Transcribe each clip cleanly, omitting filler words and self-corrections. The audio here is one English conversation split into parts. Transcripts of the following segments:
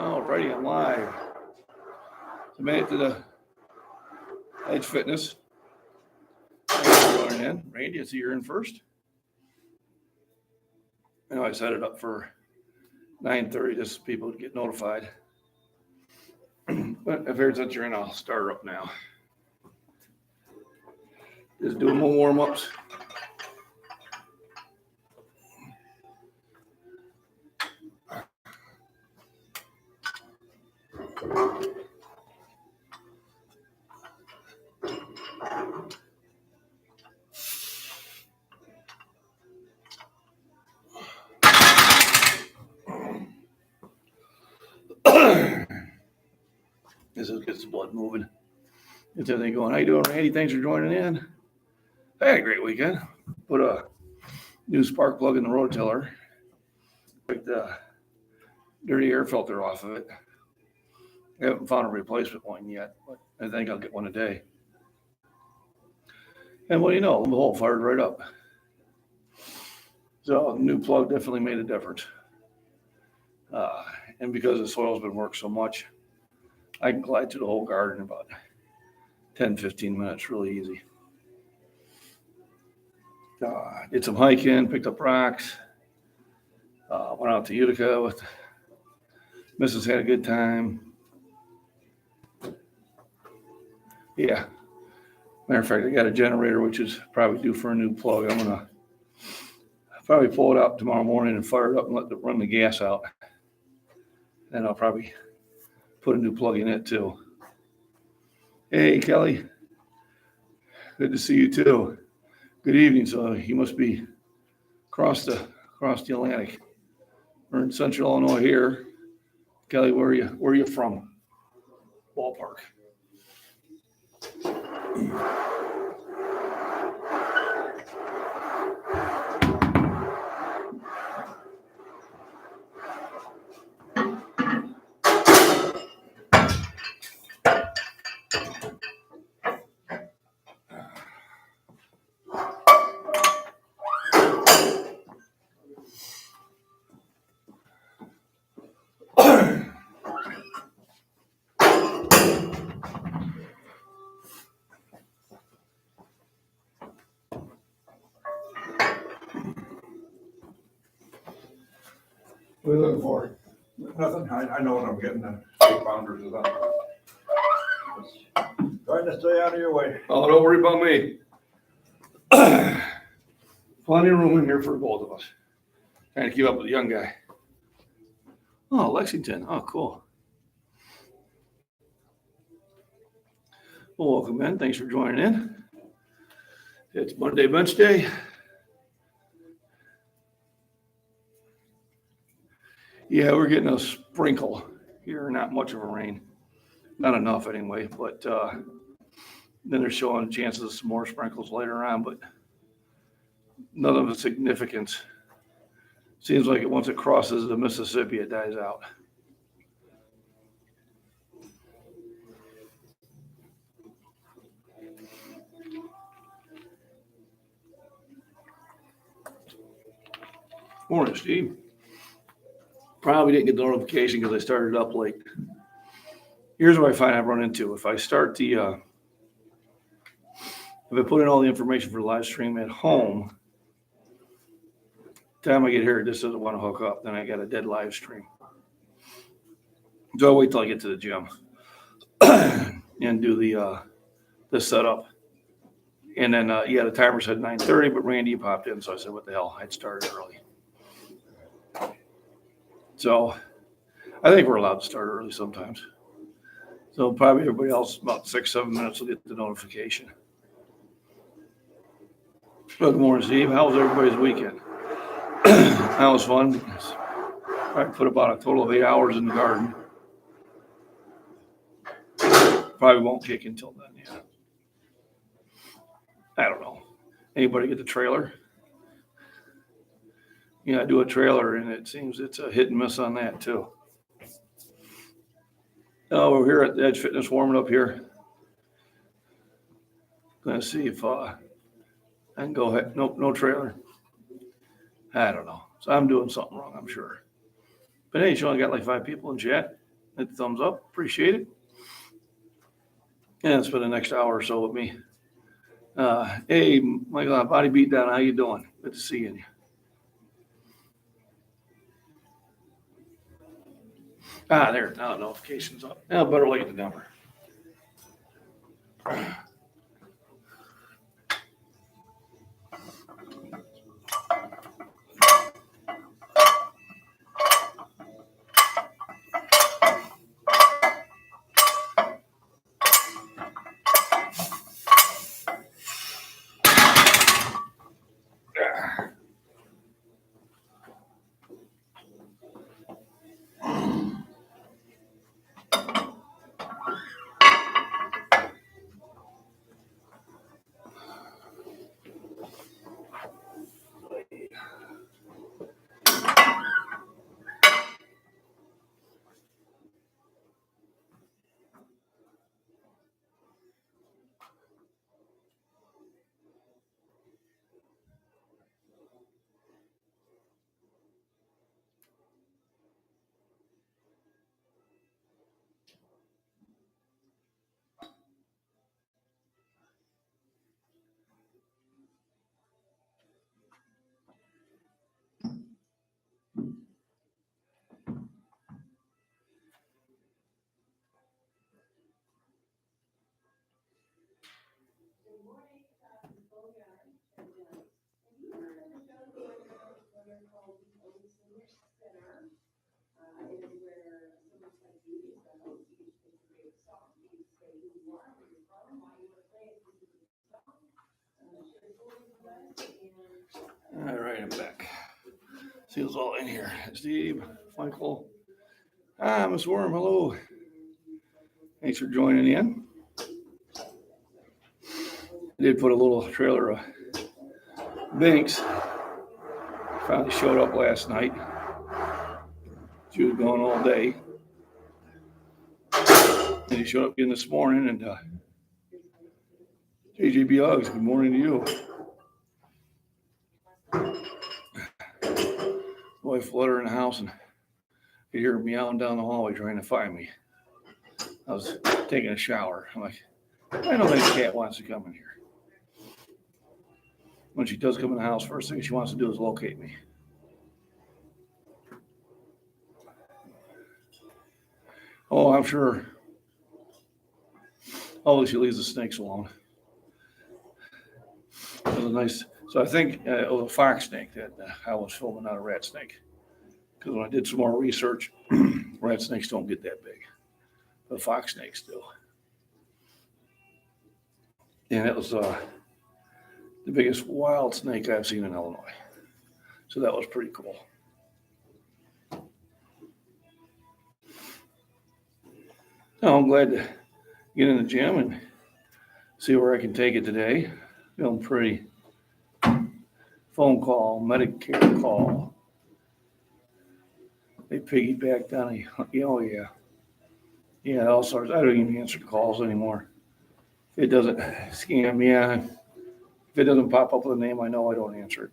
Alrighty, I'm live. So made it to the Edge Fitness. Thanks for joining in. Randy, I see you're in first. I know I set it up for 9:30 just so people would get notified. But if there's that you're in, I'll start her up now. Just doing more warm-ups. This gets the blood moving. Gets everything going. How you doing, Randy? Thanks for joining in. I had a great weekend. Put a new spark plug in the rototiller. Took the dirty air filter off of it. I haven't found a replacement one yet, but I think I'll get one today. And well, you know, the hole fired right up. So the new plug definitely made a difference. And because the soil's been worked so much, I can glide through the whole garden in about 10, 15 minutes, really easy. Did some hiking, picked up rocks, went out to Utica with Mrs. Had a good time. Yeah. Matter of fact, I got a generator, which is probably due for a new plug. I'm going to probably pull it out tomorrow morning and fire it up and let it run the gas out. Then I'll probably put a new plug in it too. Hey, Kelly. Good to see you too. Good evening. So you must be across the Atlantic. We're in Central Illinois here. Kelly, where are you from? Ballpark. What are you looking for? Nothing. I know what I'm getting. 8 pounders is up. Trying to stay out of your way. Oh, don't worry about me. Plenty of room in here for both of us. Trying to keep up with the young guy. Oh, Lexington. Oh, cool. Well, welcome in. Thanks for joining in. It's Monday bench day. Yeah, we're getting a sprinkle here. Not much of a rain. Not enough anyway, but then they're showing chances of some more sprinkles later on, but none of the significance. Seems like once it crosses the Mississippi, it dies out. Morning, Steve. Probably didn't get the notification because I started up late. Here's what I find I've run into. If I start if I put in all the information for the live stream at home, time I get here, it just doesn't want to hook up. Then I got a dead live stream. So I'll wait till I get to the gym and do the setup. And then, the timer said 9:30, but Randy popped in. So I said, what the hell? I'd started early. So I think we're allowed to start early sometimes. So probably everybody else, about 6-7 minutes will get the notification. Good morning, Steve. How was everybody's weekend? That was fun. I put about a total of 8 hours in the garden. Probably won't kick until then, yeah. I don't know. Anybody get the trailer? Yeah, I do a trailer, and it seems it's a hit and miss on that, too. Oh, we're here at the Edge Fitness warming up here. Gonna see if I can go ahead. Nope, no trailer. I don't know. So I'm doing something wrong, I'm sure. But hey, you only got like 5 people in chat. Hit the thumbs up. Appreciate it. And spend the next hour or so with me. Hey, Michael, Body Beat Down. How you doing? Good to see you. There. Now notifications up. Now better late than never. All right, I'm back. See who's all in here. Steve, Michael. Miss Worm, hello. Thanks for joining in. I did put a little trailer of Binks. Finally showed up last night. She was gone all day. And he showed up again this morning. And JJB Uggs, good morning to you. Wife let her in the house and could hear her meowing down the hallway trying to find me. I was taking a shower. I'm like, I don't think the cat wants to come in here. When she does come in the house, first thing she wants to do is locate me. Oh, I'm sure. Oh, she leaves the snakes alone. It was a nice. So I think it was a fox snake that I was filming, not a rat snake. Because when I did some more research, rat snakes don't get that big. But fox snakes do. And it was the biggest wild snake I've seen in Illinois. So that was pretty cool. Oh, I'm glad to get in the gym and see where I can take it today. Feeling pretty. Phone call, Medicare call. They piggybacked on a, oh yeah. Yeah, all sorts. I don't even answer the calls anymore. If it doesn't scam, yeah. If it doesn't pop up with a name, I know I don't answer it.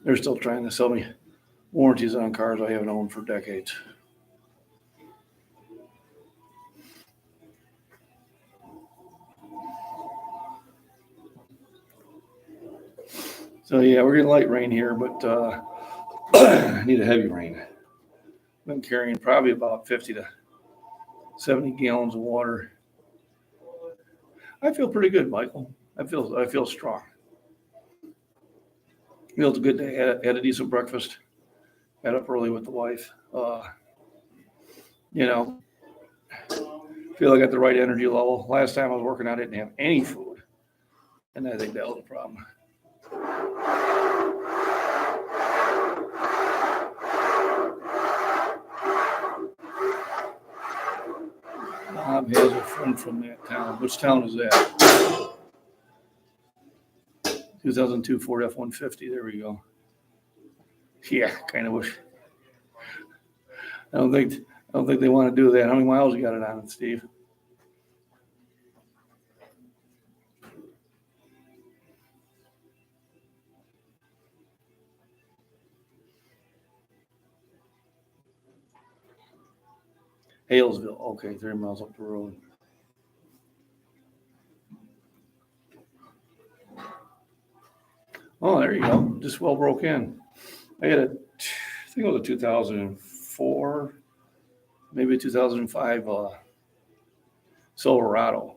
They're still trying to sell me warranties on cars I haven't owned for decades. So yeah, we're getting light rain here, but I need a heavy rain. I've been carrying probably about 50 to 70 gallons of water. I feel pretty good, Michael. I feel strong. Feels good to had a decent breakfast. Got up early with the wife. Feel I got the right energy level. Last time I was working, I didn't have any food, and I think that was a problem. Bob has a friend from that town. Which town is that? 2002 Ford F-150. There we go. Yeah, kind of wish. I don't think they want to do that. How many miles you got it on it, Steve? Halesville, okay, 3 miles up the road. Oh, there you go. Just well broke in. I had I think it was a 2004, maybe 2005 Silverado,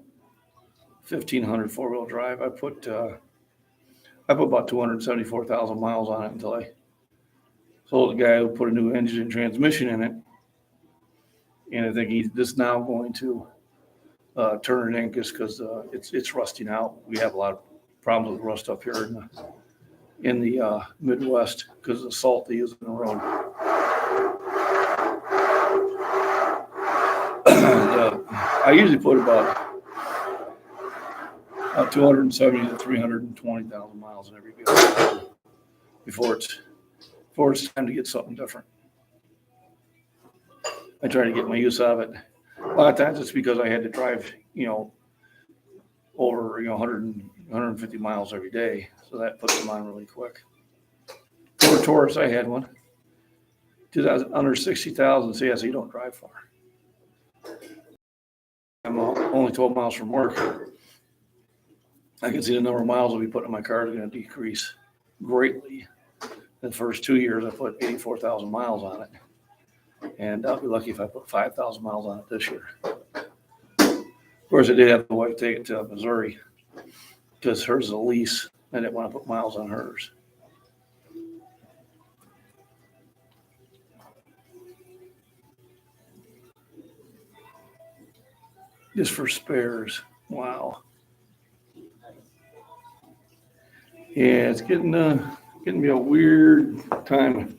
1500 4-wheel drive. I put about 274,000 miles on it until I sold the guy who put a new engine and transmission in it. And I think he's just now going to turn it in just because it's rusting out. We have a lot of problems with rust up here in the Midwest because of the salt they use in the road. I usually put about 270 to 320,000 miles in every vehicle before it's time to get something different. I try to get my use out of it. A lot of times it's because I had to drive, over 150 miles every day, so that puts them on really quick. For Taurus, I had one. 2000 under 60,000. So yes, you don't drive far. I'm only 12 miles from work. I can see the number of miles I'll be putting in my car is going to decrease greatly. The first 2 years, I put 84,000 miles on it. And I'll be lucky if I put 5,000 miles on it this year. Of course, I did have the wife take it to Missouri because hers is a lease. I didn't want to put miles on hers. Just for spares. Wow. Yeah, it's getting to be a weird time.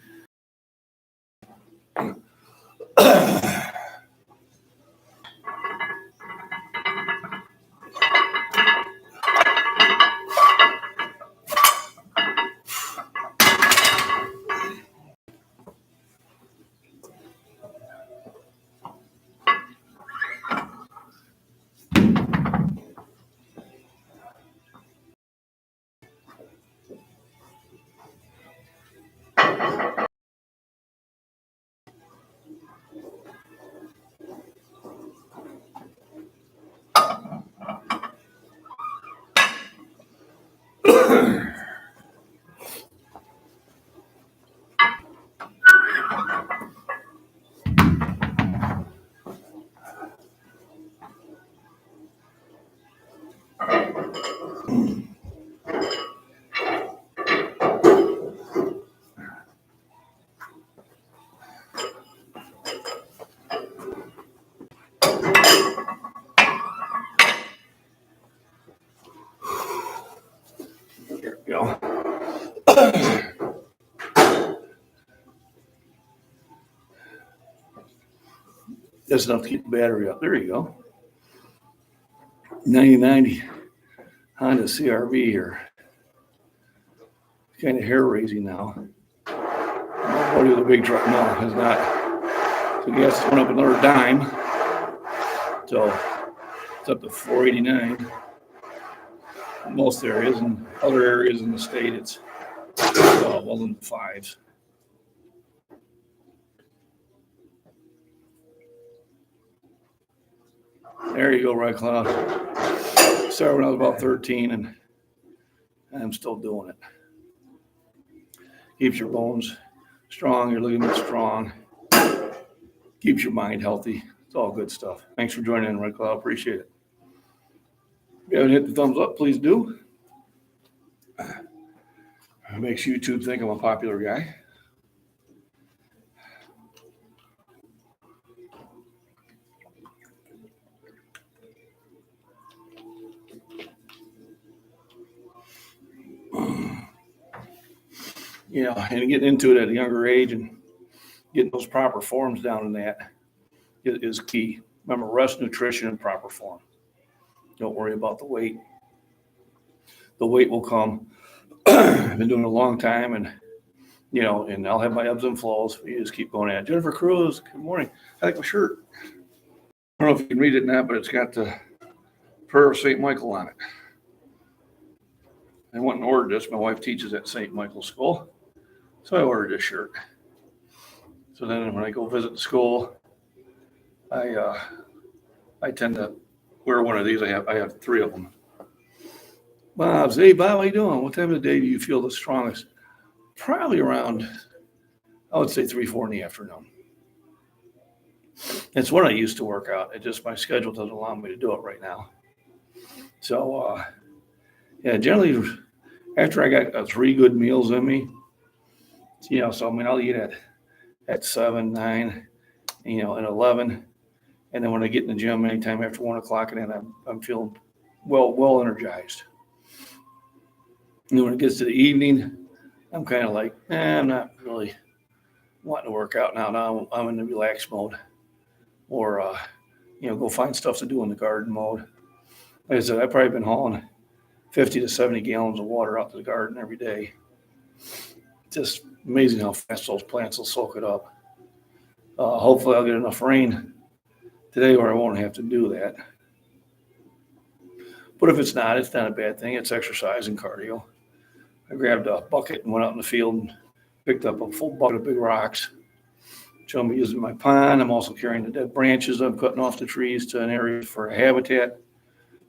Here we go. That's enough to keep the battery up. There you go. 9090 Honda CRV here. Kind of hair raising now. Nobody with a big truck. No, it's not. So gas went up another dime. So it's up to 489. In most areas, and other areas in the state, it's well in the fives. There you go, Red Cloud. Started when I was about 13, and I'm still doing it. Keeps your bones strong, your ligaments strong, keeps your mind healthy. It's all good stuff. Thanks for joining in, Red Cloud. Appreciate it. If you haven't hit the thumbs up, please do. It makes YouTube think I'm a popular guy. And getting into it at a younger age and getting those proper forms down in that is key. Remember, rest, nutrition, and proper form. Don't worry about the weight. The weight will come. I've been doing it a long time, and I'll have my ebbs and flows. You just keep going at it. Jennifer Cruz, good morning. I like my shirt. I don't know if you can read it now, but it's got the Prayer of St. Michael on it. I went and ordered this. My wife teaches at St. Michael's School. So I ordered this shirt. So then when I go visit the school, I tend to wear one of these. I have three of them. Bob's, hey Bob, how you doing? What time of the day do you feel the strongest? Probably around, I would say 3, 4 in the afternoon. It's when I used to work out. It just, my schedule doesn't allow me to do it right now. So, yeah, generally after I got 3 good meals in me, so I mean, I'll eat at 7, 9, and 11. And then when I get in the gym anytime after 1 o'clock, and then I'm feeling well energized. And when it gets to the evening, I'm kind of like, I'm not really wanting to work out now. Now I'm in the relaxed mode, or go find stuff to do in the garden mode. Like I said, I've probably been hauling 50 to 70 gallons of water out to the garden every day. Just amazing how fast those plants will soak it up. Hopefully I'll get enough rain today where I won't have to do that. But if it's not a bad thing. It's exercise and cardio. I grabbed a bucket and went out in the field and picked up a full bucket of big rocks, which I'm using my pond. I'm also carrying the dead branches I'm cutting off the trees to an area for a habitat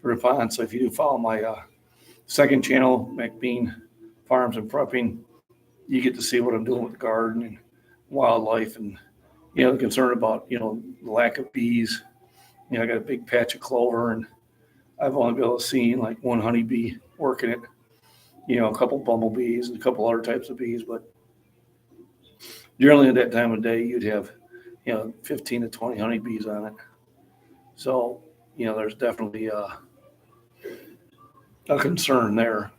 for the pond. So if you do follow my second channel, MacBean Farms and Prepping, you get to see what I'm doing with the garden and wildlife, and the concern about the lack of bees. I got a big patch of clover, and I've only been able to see like one honeybee working it. A couple bumblebees and a couple other types of bees, but generally at that time of day, you'd have 15 to 20 honeybees on it. So there's definitely a concern there.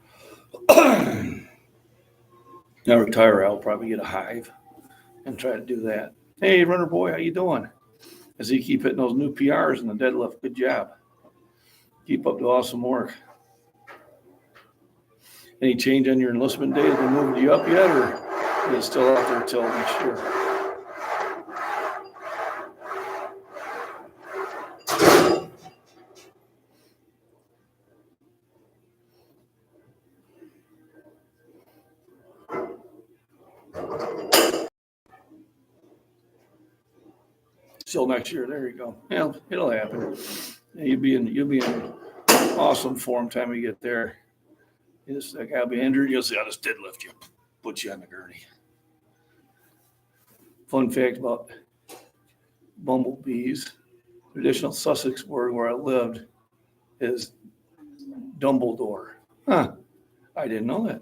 Now retire, I'll probably get a hive and try to do that. Hey, runner boy, how you doing? As he keep hitting those new PRs in the deadlift, good job. Keep up the awesome work. Any change on your enlistment date? Have they moved you up yet, or is it still out there till next year? Still next year. There you go. Yeah, it'll happen. You'll be in awesome form time you get there. Just like I'll be injured, you'll see I'll just deadlift you, put you on the gurney. Fun fact about bumblebees: traditional Sussex word where I lived is Dumbledore. Huh? I didn't know that.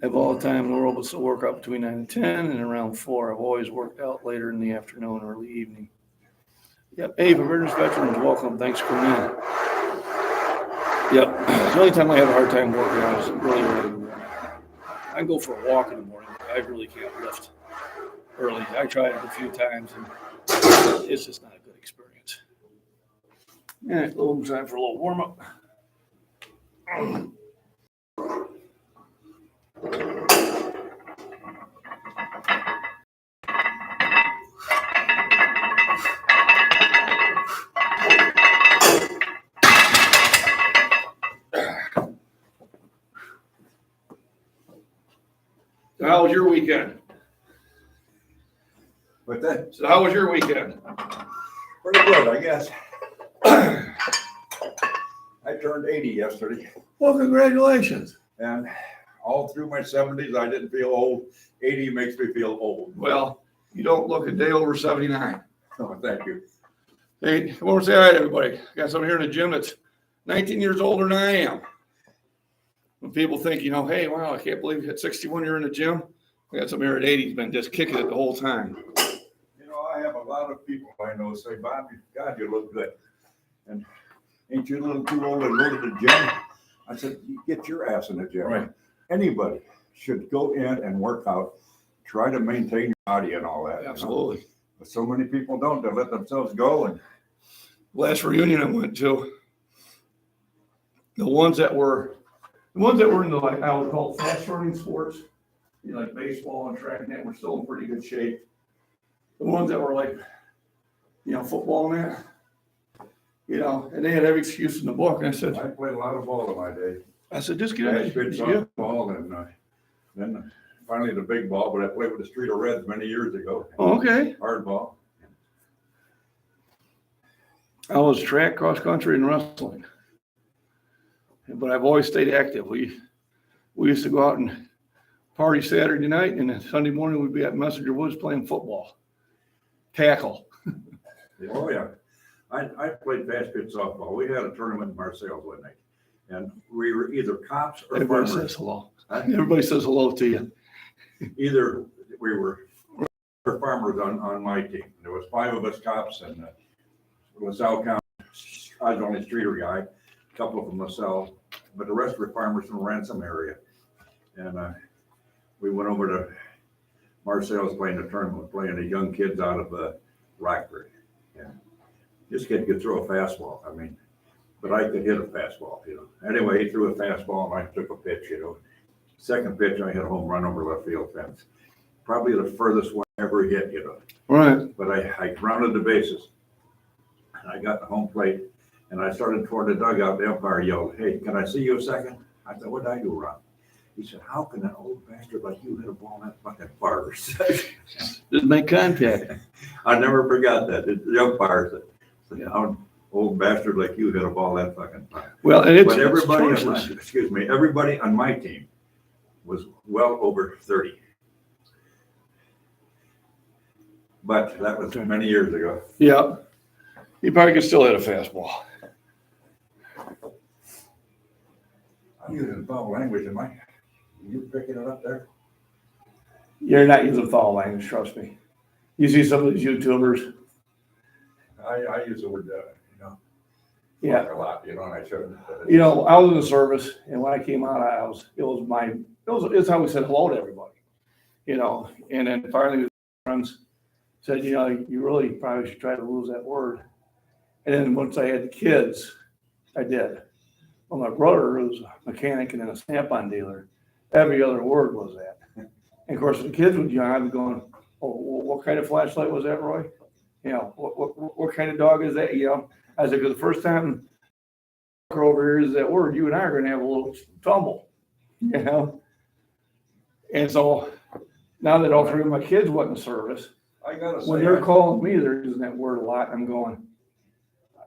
I have all the time in the world, but still work out between 9 and 10, and around 4. I've always worked out later in the afternoon, early evening. Yep. Hey, Veterans Veterans, welcome. Thanks for coming in. Yep. The only time I have a hard time working out is really early in the morning. I can go for a walk in the morning, but I really can't lift early. I tried it a few times, and it's just not a good experience. All right, a little time for a little warm up. So how was your weekend? But that, So how was your weekend? pretty good, I guess. I turned 80 yesterday, Well, congratulations. and all through my 70s, I didn't feel old. 80 makes me feel old. Well, you don't look a day over 79. Oh, thank you. Hey, I want to say hi to everybody. I got someone here in the gym that's 19 years older than I am. When people think, hey, wow, I can't believe at 61 you're in the gym. I got some here at 80 who's been just kicking it the whole time. I have a lot of people I know say, Bobby, God, you look good. And ain't you a little too old to go to the gym? I said, you get your ass in the gym. Right. Anybody should go in and work out, try to maintain your body and all that. Absolutely. But so many people don't. They let themselves go. And Last reunion I went to, the ones that were in the, like, I would call fast running sports, like baseball and track and that, were still in pretty good shape. The ones that were like, football and that, and they had every excuse in the book. And I said, I played a lot of ball in my day. just get I in pitched the gym. ball, and then finally the big ball, but I played with the Street of Reds many years ago. Oh, okay. Hardball. I was track, cross country, and wrestling. But I've always stayed active. We used to go out and party Saturday night, and then Sunday morning we'd be at Messenger Woods playing football. Tackle. Oh, yeah. I played fast pitch softball. We had a tournament in Marseilles one night, and we were either cops or Everybody farmers. says hello. Everybody says hello to you. Either we were farmers on my team. There was 5 of us cops, and LaSalle County, I was the only streeter guy, a couple from LaSalle, but the rest were farmers from the Ransom area. And we went over to Marseilles playing a tournament, playing the young kids out of Rockford. And this kid could throw a fastball. I mean, but I could hit a fastball, you know. Anyway, he threw a fastball and I took a pitch, you know. Second pitch, I hit a home run over left field fence. Probably the furthest one I ever hit, you know. Right. But I rounded the bases. And I got the home plate and I started toward the dugout. The umpire yelled, "Hey, can I see you a second?" I said, "What did I do wrong?" He said, "How can an old bastard like you hit a ball that fucking far?" Just make contact. I never forgot that. The umpire said, "How old bastard like you hit a ball that fucking far?" Well, and But everybody, it's everybody on my team was well over 30. But that was many years ago. Yeah. You probably could still hit a fastball. I'm using foul language, am I? You picking it up there? You're not using foul language, trust me. You see some of these YouTubers. I use the word, you know, Yeah. fuck a lot, you know, and I shouldn't. You know, I was in the service, and when I came out, it's how we said hello to everybody. You know, and then finally, friends said, you know, you really probably should try to lose that word. And then once I had the kids, I did. Well, my brother was a mechanic and then a Snap-on dealer. Every other word was that. And of course, the kids would young, I'd be going, "Oh, what kind of flashlight was that, Roy? You know, what kind of dog is that?" You know, I said, "Because the first time over here is that word, you and I are going to have a little tumble." You know, and so now that all 3 of my kids went in service, I gotta say, when they're calling me, they're using that word a lot. I'm going,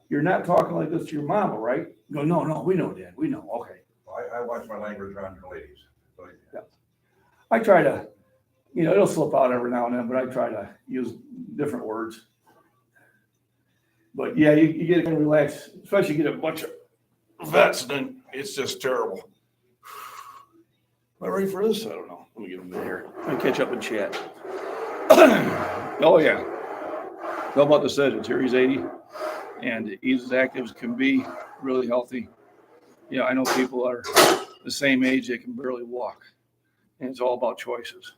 "You're not talking like this to your mama, right?" Go, no, we know, Dad. We know. Okay. I watch my language around the ladies. So, Yeah. I try to, you know, it'll slip out every now and then, but I try to use different words. But yeah, you get to relax, especially get a bunch of vets, then it's just terrible. Am I ready for this? I don't know. Let me get a minute here. I'll catch up and chat. Oh, yeah. Know about the Sedgwick here. He's 80, and he's as active as can be, really healthy. You know, I know people are the same age, they can barely walk, and it's all about choices.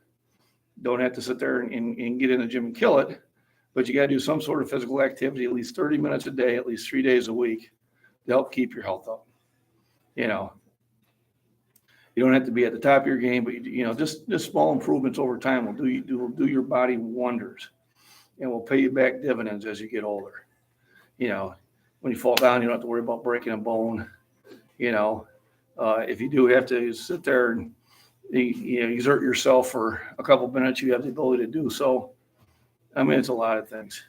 Don't have to sit there and get in the gym and kill it, but you got to do some sort of physical activity, at least 30 minutes a day, at least 3 days a week to help keep your health up. You know, you don't have to be at the top of your game, but you know, just small improvements over time will do your body wonders, and will pay you back dividends as you get older. You know, when you fall down, you don't have to worry about breaking a bone. You know, if you do have to sit there and you know, exert yourself for a couple minutes, you have the ability to do so. I mean, it's a lot of things.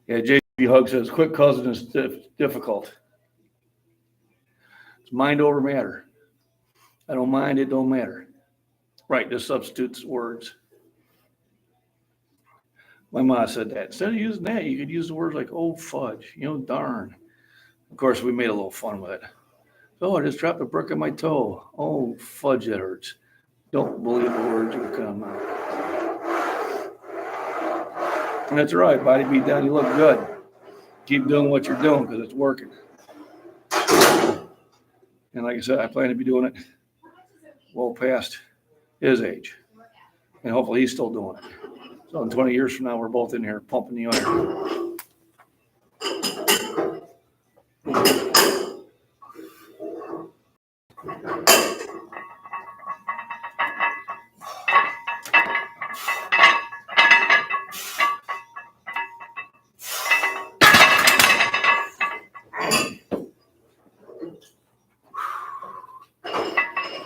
Yeah, JB Hug says, "Quick cousin is difficult. It's mind over matter. I don't mind, it don't matter." Right, this substitutes words. My mom said that. Instead of using that, you could use the words like, "oh, fudge," you know, "darn." Of course, we made a little fun with it. "Oh, I just dropped a brick on my toe. Oh, fudge, that hurts." Don't believe the words that come out. And that's right, body beat down, you look good. Keep doing what you're doing because it's working. And like I said, I plan to be doing it well past his age. And hopefully he's still doing it. So in 20 years from now, we're both in here pumping the iron.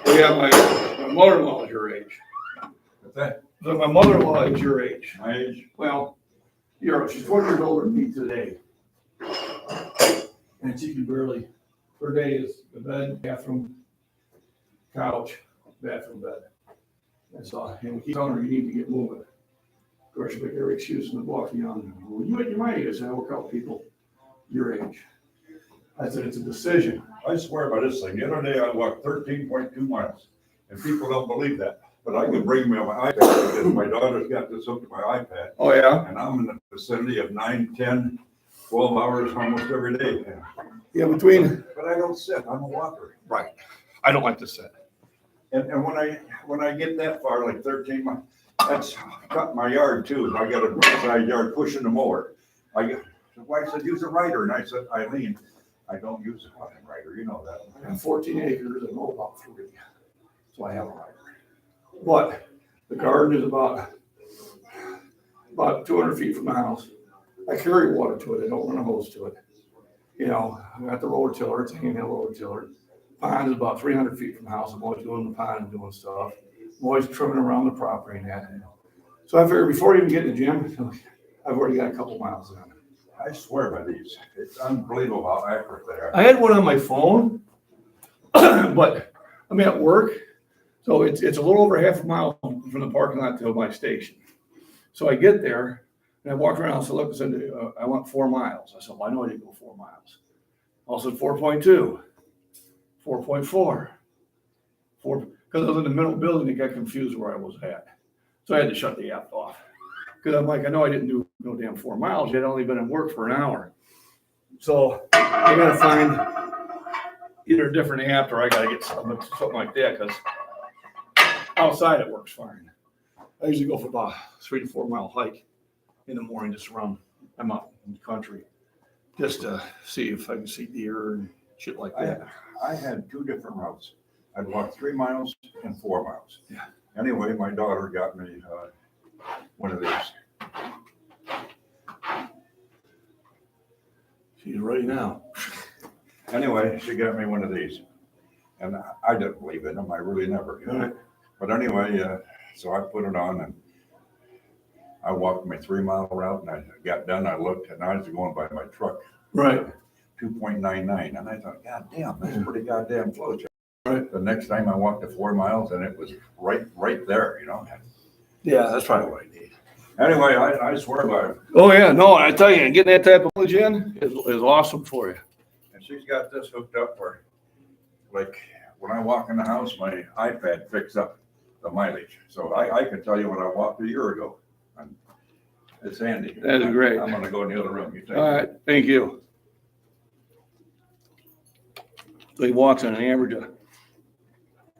Yeah, my mother-in-law is your age. What's that? So my mother-in-law is your age. My age? Well, she's 4 years older than me today. And she can barely, her day is the bed, bathroom, couch, bathroom, bed. And so, and we keep telling her, you need to get moving. Of course, she make every excuse in the walking on. Well, you're my age. I said, I work out people your age. I said, it's a decision. I swear by this thing. The other day I walked 13.2 miles, and people don't believe that. But I can bring me on my iPad because my daughter's got this hooked to my iPad. Oh, yeah? And I'm in the vicinity of 9, 10, 12 hours almost every day. Yeah, between. But I don't sit. I'm a walker. Right. I don't like to sit. And when I get that far, like 13 miles, that's cut my yard too. I got a side yard pushing the mower. The wife said, use a rider. And I said, Eileen, I don't use a fucking rider. You know that. I got 14 acres and mow about 3. So I have a rider. But the garden is about 200 feet from the house. I carry water to it. I don't run a hose to it. You know, I got the roller tiller. It's a handheld roller tiller. Pond is about 300 feet from the house. I'm always doing the pond and doing stuff. I'm always trimming around the property and that. So I figured before I even get in the gym, I've already got a couple miles in. I swear by these. It's unbelievable how accurate they are. I had one on my phone, but I'm at work. So it's a little over half a mile from the parking lot to my station. So I get there and I walk around and said, look, I said, I went 4 miles. I said, well, I know I didn't go 4 miles. Also 4.2, 4.4, 4, because I was in the middle building and got confused where I was at. So I had to shut the app off. Because I'm like, I know I didn't do no damn 4 miles. I'd only been in work for an hour. So I got to find either a different app or I got to get something like that because outside it works fine. I usually go for about 3 to 4 mile hike in the morning just around. I'm out in the country just to see if I can see deer and shit like that. I had 2 different routes. I'd walk 3 miles and 4 miles. Yeah. Anyway, my daughter got me one of these. She's ready now. Anyway, she got me one of these. And I didn't believe in them. I really never did. But anyway, so I put it on and I walked my 3 mile route and I got done. I looked and I was going by my truck. Right. 2.99. And I thought, God damn, that's pretty goddamn close. Right. The next time I walked the 4 miles and it was right there, you know. Yeah, that's probably what I need. Anyway, I swear by it. Oh, yeah. No, I tell you, getting that type of mileage in is awesome for you. And she's got this hooked up where, like, when I walk in the house, my iPad picks up the mileage. So I can tell you when I walked a year ago. And it's handy. That is great. I'm going to go in the other room. You take All right. Thank you. So he walks on an average of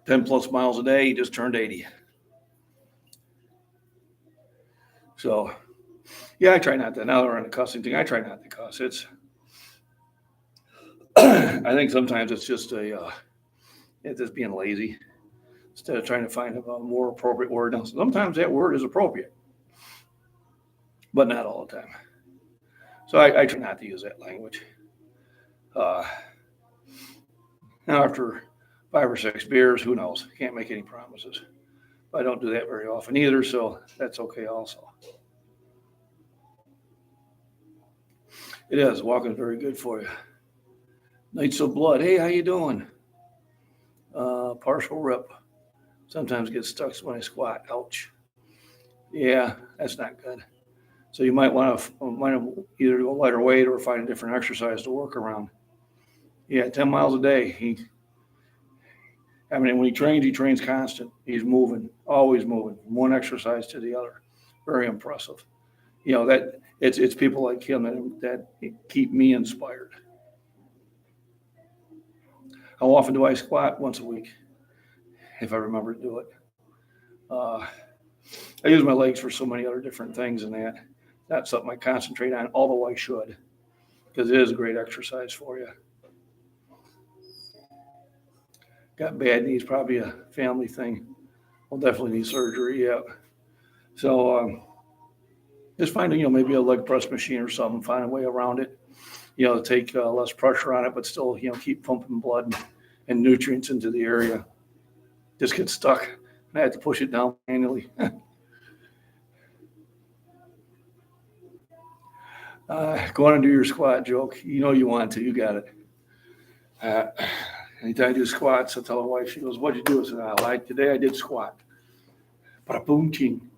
10 plus miles a day. He just turned 80. So, yeah, I try not to. Now that we're on the cussing thing, I try not to cuss. It's, I think sometimes it's just it's just being lazy instead of trying to find a more appropriate word. Now, sometimes that word is appropriate, but not all the time. So I try not to use that language. Now, after 5 or 6 beers, who knows? Can't make any promises. But I don't do that very often either, so that's okay also. It is. Walking is very good for you. Nights of blood. Hey, how you doing? Partial rip. Sometimes get stuck when I squat. Ouch. Yeah, that's not good. So you might want to either go lighter weight or find a different exercise to work around. Yeah, 10 miles a day. When he trains constant. He's moving, always moving from one exercise to the other. Very impressive. You know, that it's people like him that keep me inspired. How often do I squat? Once a week, if I remember to do it. I use my legs for so many other different things and that. That's something I concentrate on, although I should, because it is a great exercise for you. Got bad knees, probably a family thing. We'll definitely need surgery, yeah. So just finding, maybe a leg press machine or something, find a way around it, to take less pressure on it, but still, keep pumping blood and nutrients into the area. Just get stuck. I had to push it down manually. Go on and do your squat joke. You know you want to. You got it. Anytime I do squats, I tell my wife, she goes, "What'd you do?" I said, "Today I did squat." But a boom ching.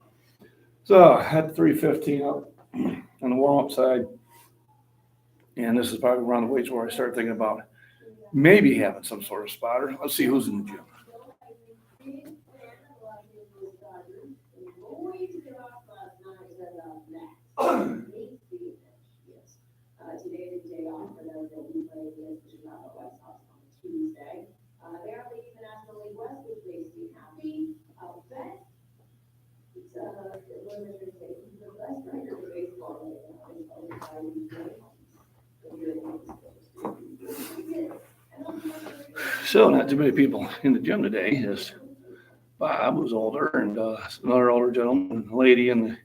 So I had 315 up on the warm-up side. And this is probably around the weights where I start thinking about maybe having some sort of spotter. Let's see who's in the gym. Today is the day off for those that we play against the Chicago White Sox on Tuesday. They are leading the National League West, which makes me happy. Bet it's a little bit the best record in baseball right now. So not too many people in the gym today. Just Bob was older and another older gentleman, lady, and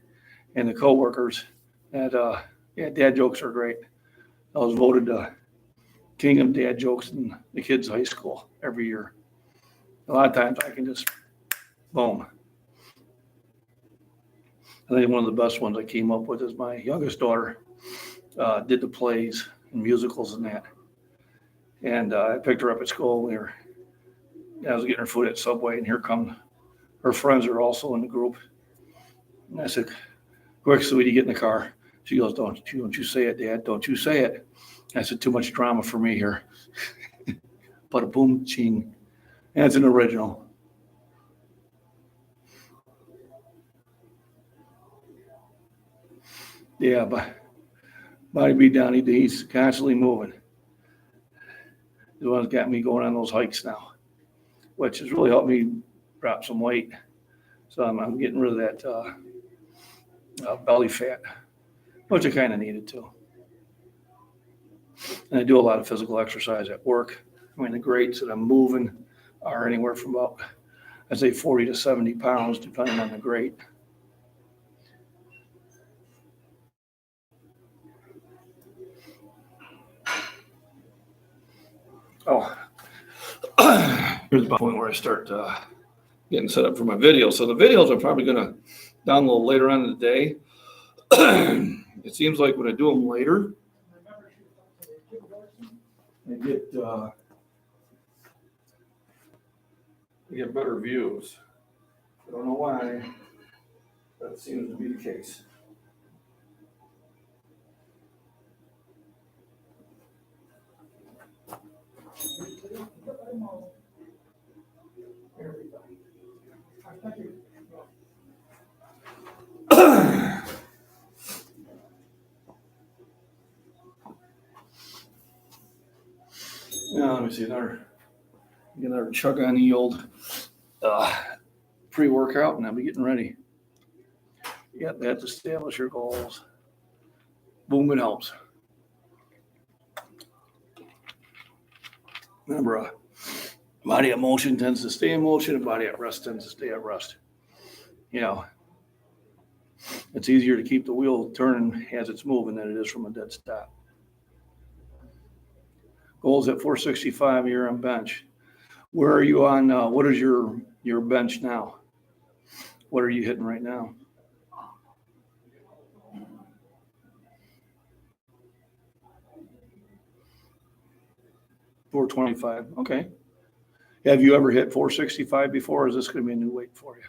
the coworkers. That dad jokes are great. I was voted king of dad jokes in the kids' high school every year. A lot of times I can just boom. I think one of the best ones I came up with is my youngest daughter did the plays and musicals and that. And I picked her up at school. I was getting her food at Subway, and here come her friends are also in the group. And I said, "Quick, sweetie, get in the car." She goes, don't you say it, Dad. Don't you say it. I said, "Too much drama for me here." But a boom ching. And it's an original. Yeah, but Body beat down, he's constantly moving. The one's got me going on those hikes now, which has really helped me drop some weight. So I'm getting rid of that belly fat, which I kind of needed to. And I do a lot of physical exercise at work. I mean, the weights that I'm moving are anywhere from about, I'd say 40 to 70 pounds, depending on the grade. Oh, here's the point where I start getting set up for my videos. So the videos I'm probably going to download later on in the day. It seems like when I do them later, I get better views. I don't know why. That seems to be the case. Now, let me see another chug on the old pre-workout, and I'll be getting ready. You got that to establish your goals. Boom, it helps. Remember, a body at motion tends to stay in motion, a body at rest tends to stay at rest. You know, it's easier to keep the wheel turning as it's moving than it is from a dead stop. Goals at 465 a year on bench. Where are you on? What is your bench now? What are you hitting right now? $425. Okay. Have you ever hit 465 before? Or is this going to be a new weight for you?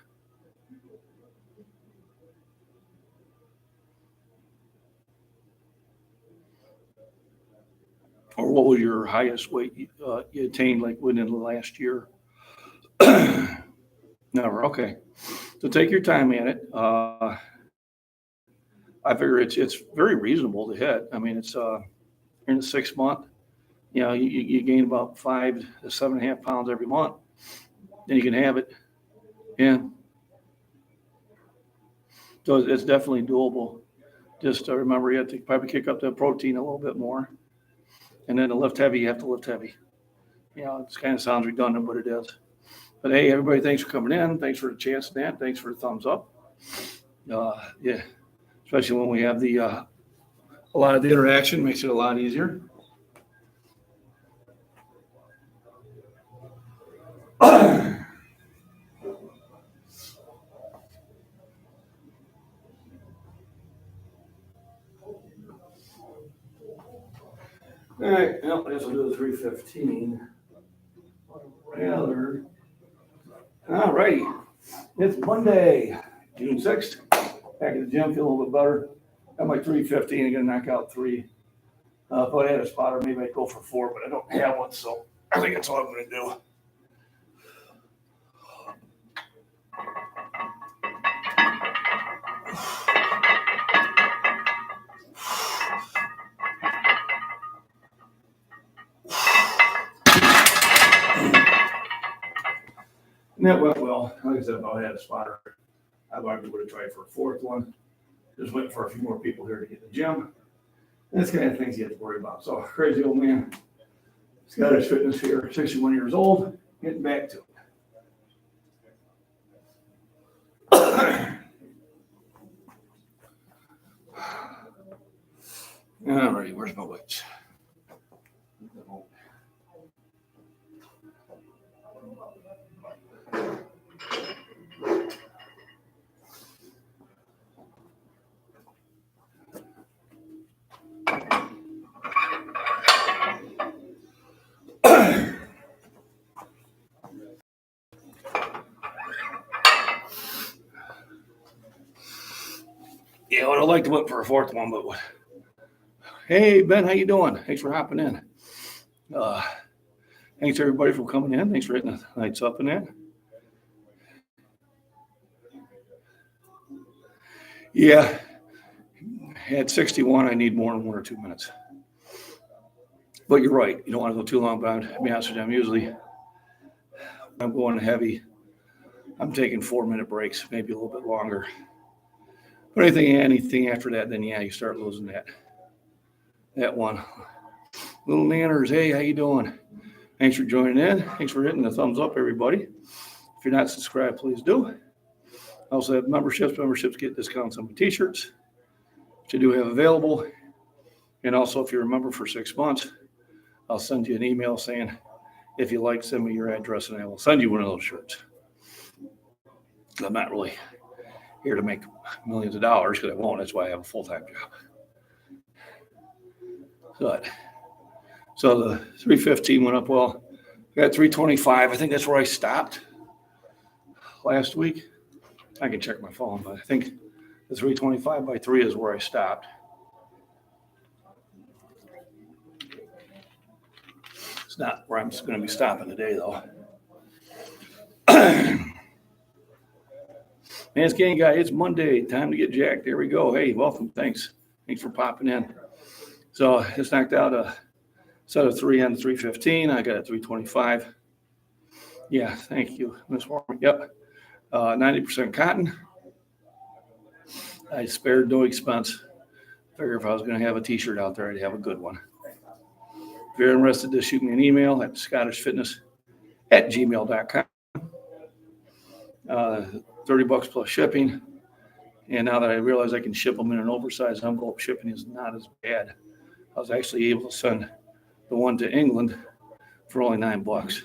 Or what was your highest weight you attained like within the last year? Never. Okay. So take your time at it. I figure it's very reasonable to hit. I mean, it's in the 6 month, you know, you gain about 5 to 7.5 pounds every month. Then you can have it. Yeah. So it's definitely doable. Just remember, you have to probably kick up the protein a little bit more. And then to lift heavy, you have to lift heavy. You know, it kind of sounds redundant, but it is. But hey, everybody, thanks for coming in. Thanks for the chance, Nat. Thanks for the thumbs up. Yeah, especially when we have a lot of the interaction, makes it a lot easier. 3:15. Rather. All righty. It's Monday, June 6th. Back at the gym, feel a little bit better. Got my 3:15. I'm gonna knock out 3. If I had a spotter, maybe I'd go for 4, but I don't have one, so I think that's all I'm gonna do. And that went well. Like I said, if I had a spotter, I probably would have tried for a 4th one. Just waiting for a few more people here to get in the gym. And that's kind of things you have to worry about. So crazy old man, Scottish Fitness here, 61 years old, getting back to it. All righty, where's my weights? Yeah, I would have liked to went for a 4th one, but hey, Ben, how you doing? Thanks for hopping in. Thanks everybody for coming in. Thanks for hitting the lights up in that. Yeah, at 61, I need more than 1 or 2 minutes. But you're right. You don't want to go too long, but I'll be honest with you, I'm going heavy. I'm taking 4-minute breaks, maybe a little bit longer. But anything after that, then yeah, you start losing that one. Little Nanners, hey, how you doing? Thanks for joining in. Thanks for hitting the thumbs up, everybody. If you're not subscribed, please do. I also have memberships. Memberships get discounts on my t-shirts, which I do have available. And also, if you're a member for 6 months, I'll send you an email saying, if you like, send me your address and I will send you one of those shirts. I'm not really here to make millions of dollars because I won't. That's why I have a full-time job. So the 3:15 went up well. Got 3:25. I think that's where I stopped last week. I can check my phone, but I think the 3:25 by 3 is where I stopped. It's not where I'm going to be stopping today, though. Man's Gang Guy, it's Monday. Time to get jacked. There we go. Hey, welcome. Thanks for popping in. So just knocked out a set of 3 on the 3:15. I got a 3:25. Yeah, thank you, Miss Warren. Yep. 90% cotton. I spared no expense. Figure if I was going to have a t-shirt out there, I'd have a good one. If you're interested, to shoot me an email at scottishfitness@gmail.com. $30 plus shipping. And now that I realize I can ship them in an oversized envelope, shipping is not as bad. I was actually able to send the one to England for only $9,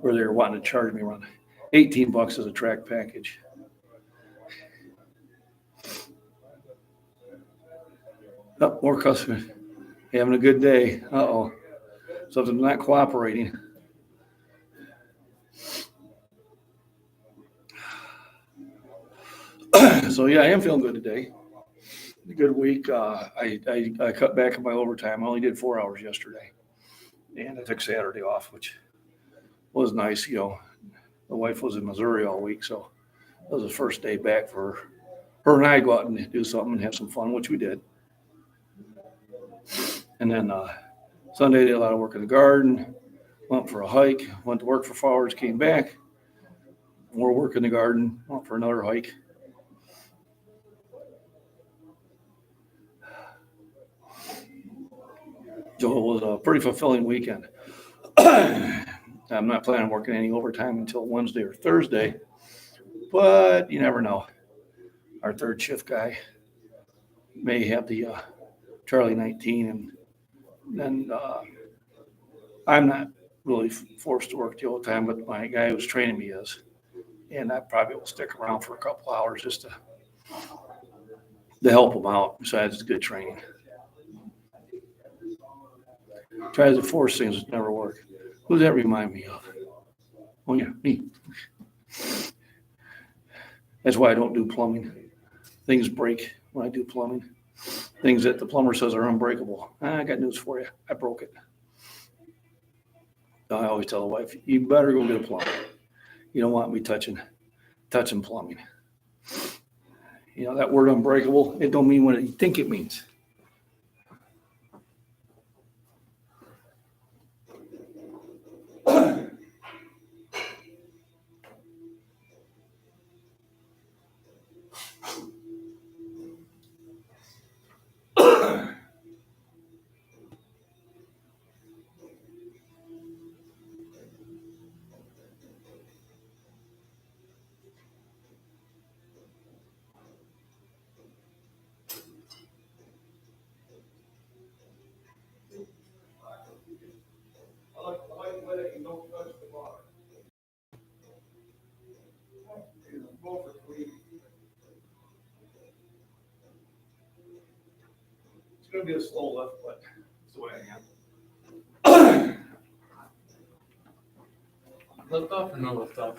where they were wanting to charge me around $18 as a track package. Oh, more customers having a good day. Uh-oh. Something's not cooperating. So yeah, I am feeling good today. A good week. I cut back on my overtime. I only did 4 hours yesterday, and I took Saturday off, which was nice. You know, the wife was in Missouri all week, so it was the first day back for her and I go out and do something and have some fun, which we did. And then Sunday, I did a lot of work in the garden. Went for a hike. Went to work for 4 hours. Came back. More work in the garden. Went for another hike. So it was a pretty fulfilling weekend. I'm not planning on working any overtime until Wednesday or Thursday, but you never know. Our third shift guy may have the Charlie 19, and then I'm not really forced to work the whole time, but my guy who's training me is, and I probably will stick around for a couple hours just to help him out. Besides, it's good training. Tries to force things that never work. Who does that remind me of? Oh yeah, me. That's why I don't do plumbing. Things break when I do plumbing. Things that the plumber says are unbreakable. I got news for you. I broke it. I always tell the wife, you better go get a plumber. You don't want me touching plumbing. You know, that word unbreakable, it don't mean what you think it means. I like the way that you don't touch the bar. It's going to be a slow lift, but it's the way I am. Lift off or no lift off?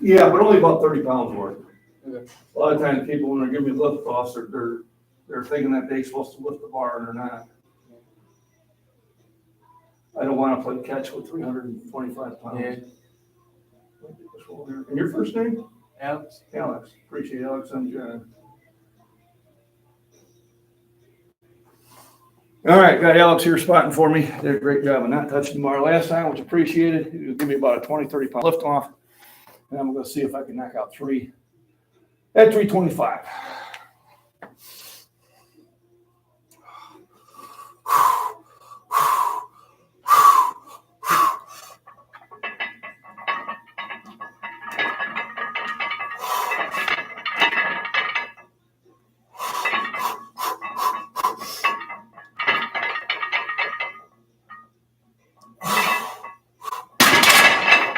Yeah, but only about 30 pounds worth. Okay. A lot of times people, when they're giving me lift offs, they're thinking that they're supposed to lift the bar and they're not. I don't want to play catch with 325 pounds. Yeah. And your first name? Alex? Alex. Appreciate it, Alex. I'm John. All right, got Alex here spotting for me. Did a great job of not touching the bar last time, which appreciated. He give me about a 20, 30 pound lift off. And I'm going to see if I can knock out 3 at 325.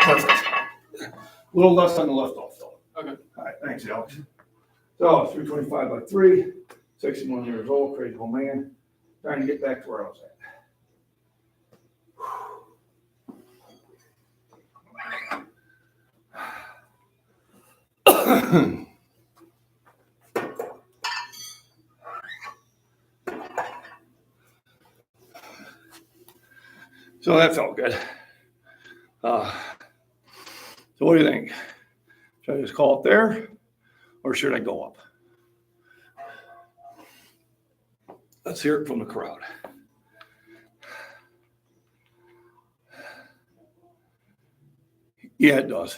Perfect. A little less on the lift off though. Okay. All right, thanks, Alex. So 325 by 3, 61 years old, crazy old man, trying to get back to where I was at. So that felt good. So what do you think? Should I just call it there or should I go up? Let's hear it from the crowd. Yeah, it does.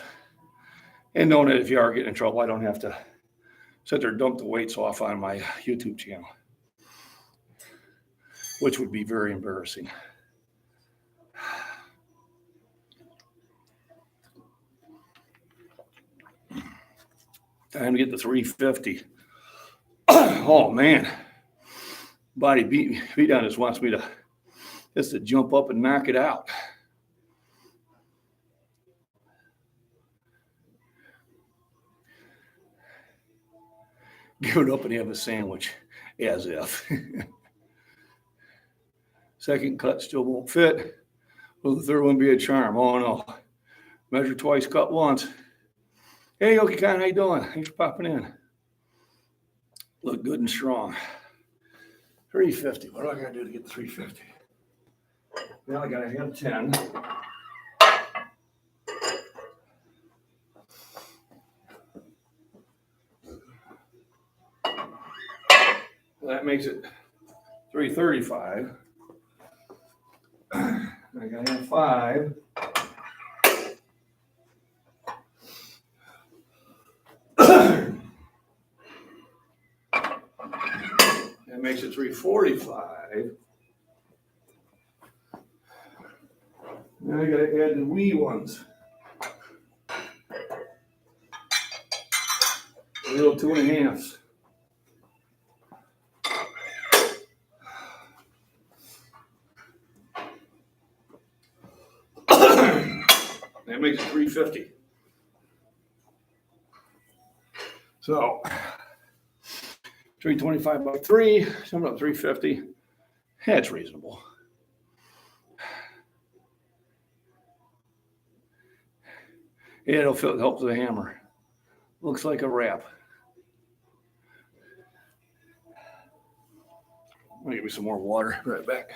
And knowing that if you are getting in trouble, I don't have to sit there and dump the weights off on my YouTube channel, which would be very embarrassing. Time to get to 350. Oh man, body beat down just wants me to jump up and knock it out. Give it up and have a sandwich, as if. Second cut still won't fit. Will the third one be a charm? Oh no. Measure twice, cut once. Hey, Yoki Khan, how you doing? Thanks for popping in. Look good and strong. 350. What do I gotta do to get to 350? Now I gotta have 10. That makes it 335. I gotta have 5. That makes it 345. Now I gotta add the wee ones. A little 2.5s. That makes it 350. So 325 by 3, something up 350. That's reasonable. Yeah, it'll help with the hammer. Looks like a wrap. I'm gonna give me some more water. Right back.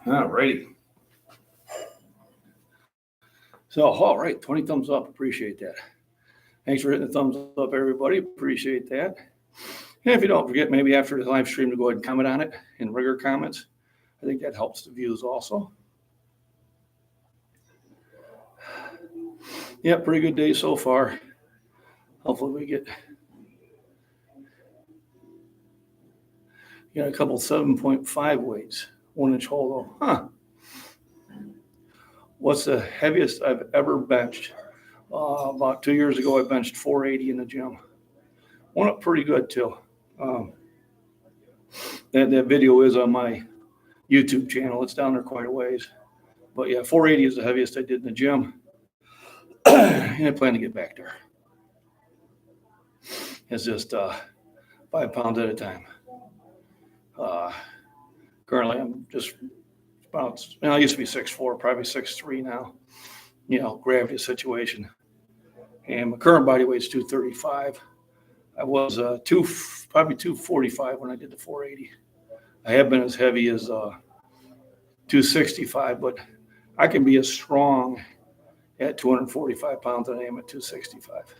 All righty. So, all right, 20 thumbs up. Appreciate that. Thanks for hitting the thumbs up, everybody. Appreciate that. And if you don't forget, maybe after the live stream to go ahead and comment on it in regular comments. I think that helps the views also. Yeah, pretty good day so far. Hopefully we get a couple 7.5 weights, 1-inch hole though. Huh. What's the heaviest I've ever benched? About 2 years ago, I benched 480 in the gym. Went up pretty good too. That video is on my YouTube channel. It's down there quite a ways. But yeah, 480 is the heaviest I did in the gym. And I plan to get back there. It's just 5 pounds at a time. Currently, I'm just about, I used to be 6'4", probably 6'3" now. Gravity situation. And my current body weight is 235. I was probably 245 when I did the 480. I have been as heavy as 265, but I can be as strong at 245 pounds than I am at 265.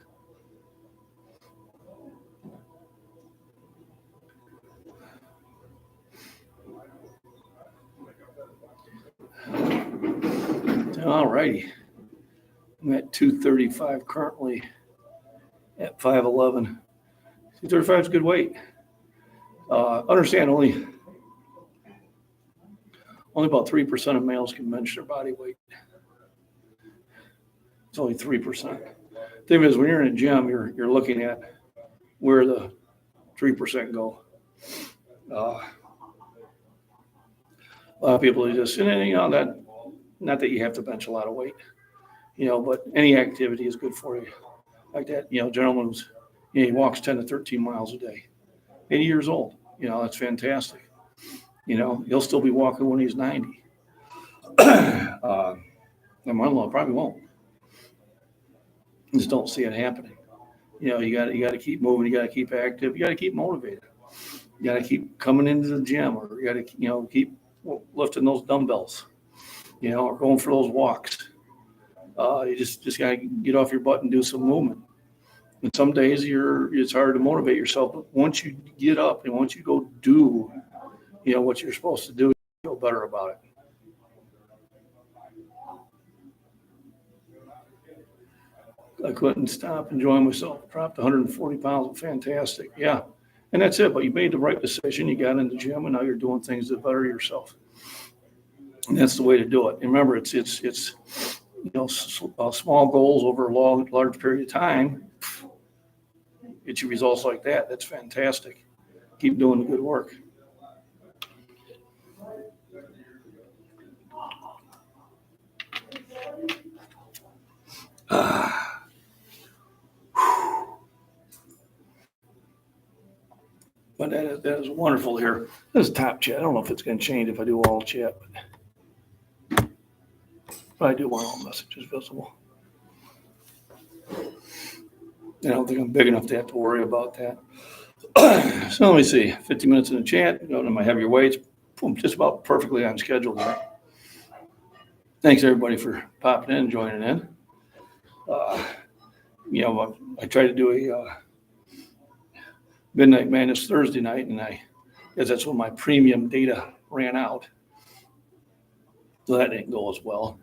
All righty. I'm at 235 currently at 5'11". 235 is a good weight. Understand only about 3% of males can bench their body weight. It's only 3%. Thing is, when you're in a gym, you're looking at where the 3% go. A lot of people just, that not that you have to bench a lot of weight, but any activity is good for you. Like that, gentleman he walks 10 to 13 miles a day, 80 years old. That's fantastic. He'll still be walking when he's 90. And my in-law probably won't. Just don't see it happening. You got to keep moving. You got to keep active. You got to keep motivated. You got to keep coming into the gym, or you got to keep lifting those dumbbells. Or going for those walks. You just got to get off your butt and do some movement. And some days it's hard to motivate yourself, but once you get up and once you go do, what you're supposed to do, you feel better about it. I couldn't stop enjoying myself. Dropped 140 pounds. Fantastic. Yeah. And that's it. But you made the right decision. You got in the gym, and now you're doing things that better yourself. And that's the way to do it. And remember, it's small goals over a large period of time. Get you results like that. That's fantastic. Keep doing the good work. But that is wonderful here. This is top chat. I don't know if it's going to change if I do all chat, but I do want all messages visible. I don't think I'm big enough to have to worry about that. So let me see. 50 minutes in the chat. Go to my heavier weights. Boom, just about perfectly on schedule there. Thanks everybody for popping in and joining in. I tried to do a Midnight Madness Thursday night, and I because that's when my premium data ran out. So that didn't go as well.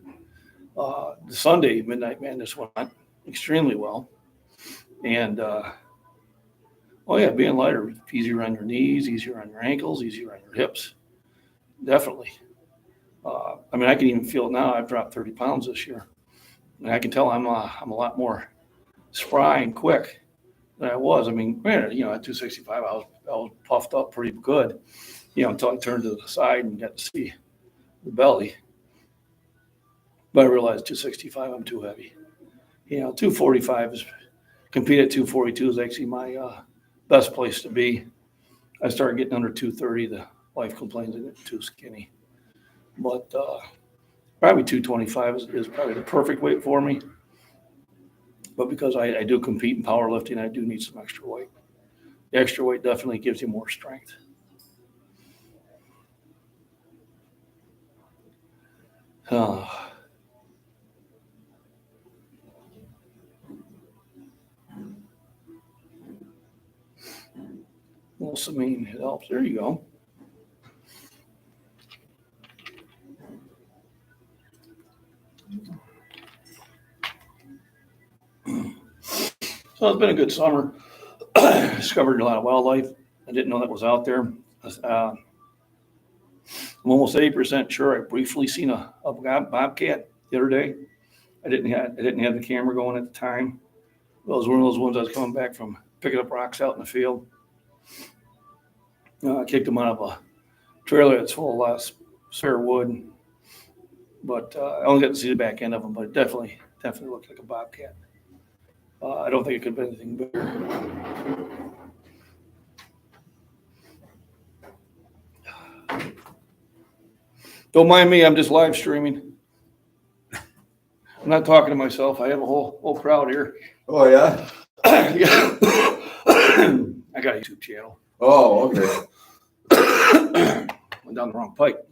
The Sunday Midnight Madness went extremely well. And, oh yeah, being lighter, easier on your knees, easier on your ankles, easier on your hips. Definitely. I mean, I can even feel it now. I've dropped 30 pounds this year. And I can tell I'm a lot more spry and quick than I was. I mean, granted, at 265, I was puffed up pretty good, until I turned to the side and got to see the belly. But I realized 265, I'm too heavy. 245 is, compete at 242 is actually my best place to be. I started getting under 230. The wife complains I get too skinny. But probably 225 is probably the perfect weight for me. But because I do compete in powerlifting, I do need some extra weight. The extra weight definitely gives you more strength. Samine, it helps. There you go. So it's been a good summer. Discovered a lot of wildlife. I didn't know that was out there. I'm almost 80% sure I briefly seen a bobcat the other day. I didn't have the camera going at the time. It was one of those ones I was coming back from picking up rocks out in the field. I kicked them out of a trailer that's full of a lot of spare wood, but I only got to see the back end of them. But it definitely looked like a bobcat. I don't think it could be anything bigger. Don't mind me, I'm just live streaming. I'm not talking to myself. I have a whole crowd here. Oh, yeah? Yeah. I got a YouTube channel. Oh, okay. Went down the wrong pipe.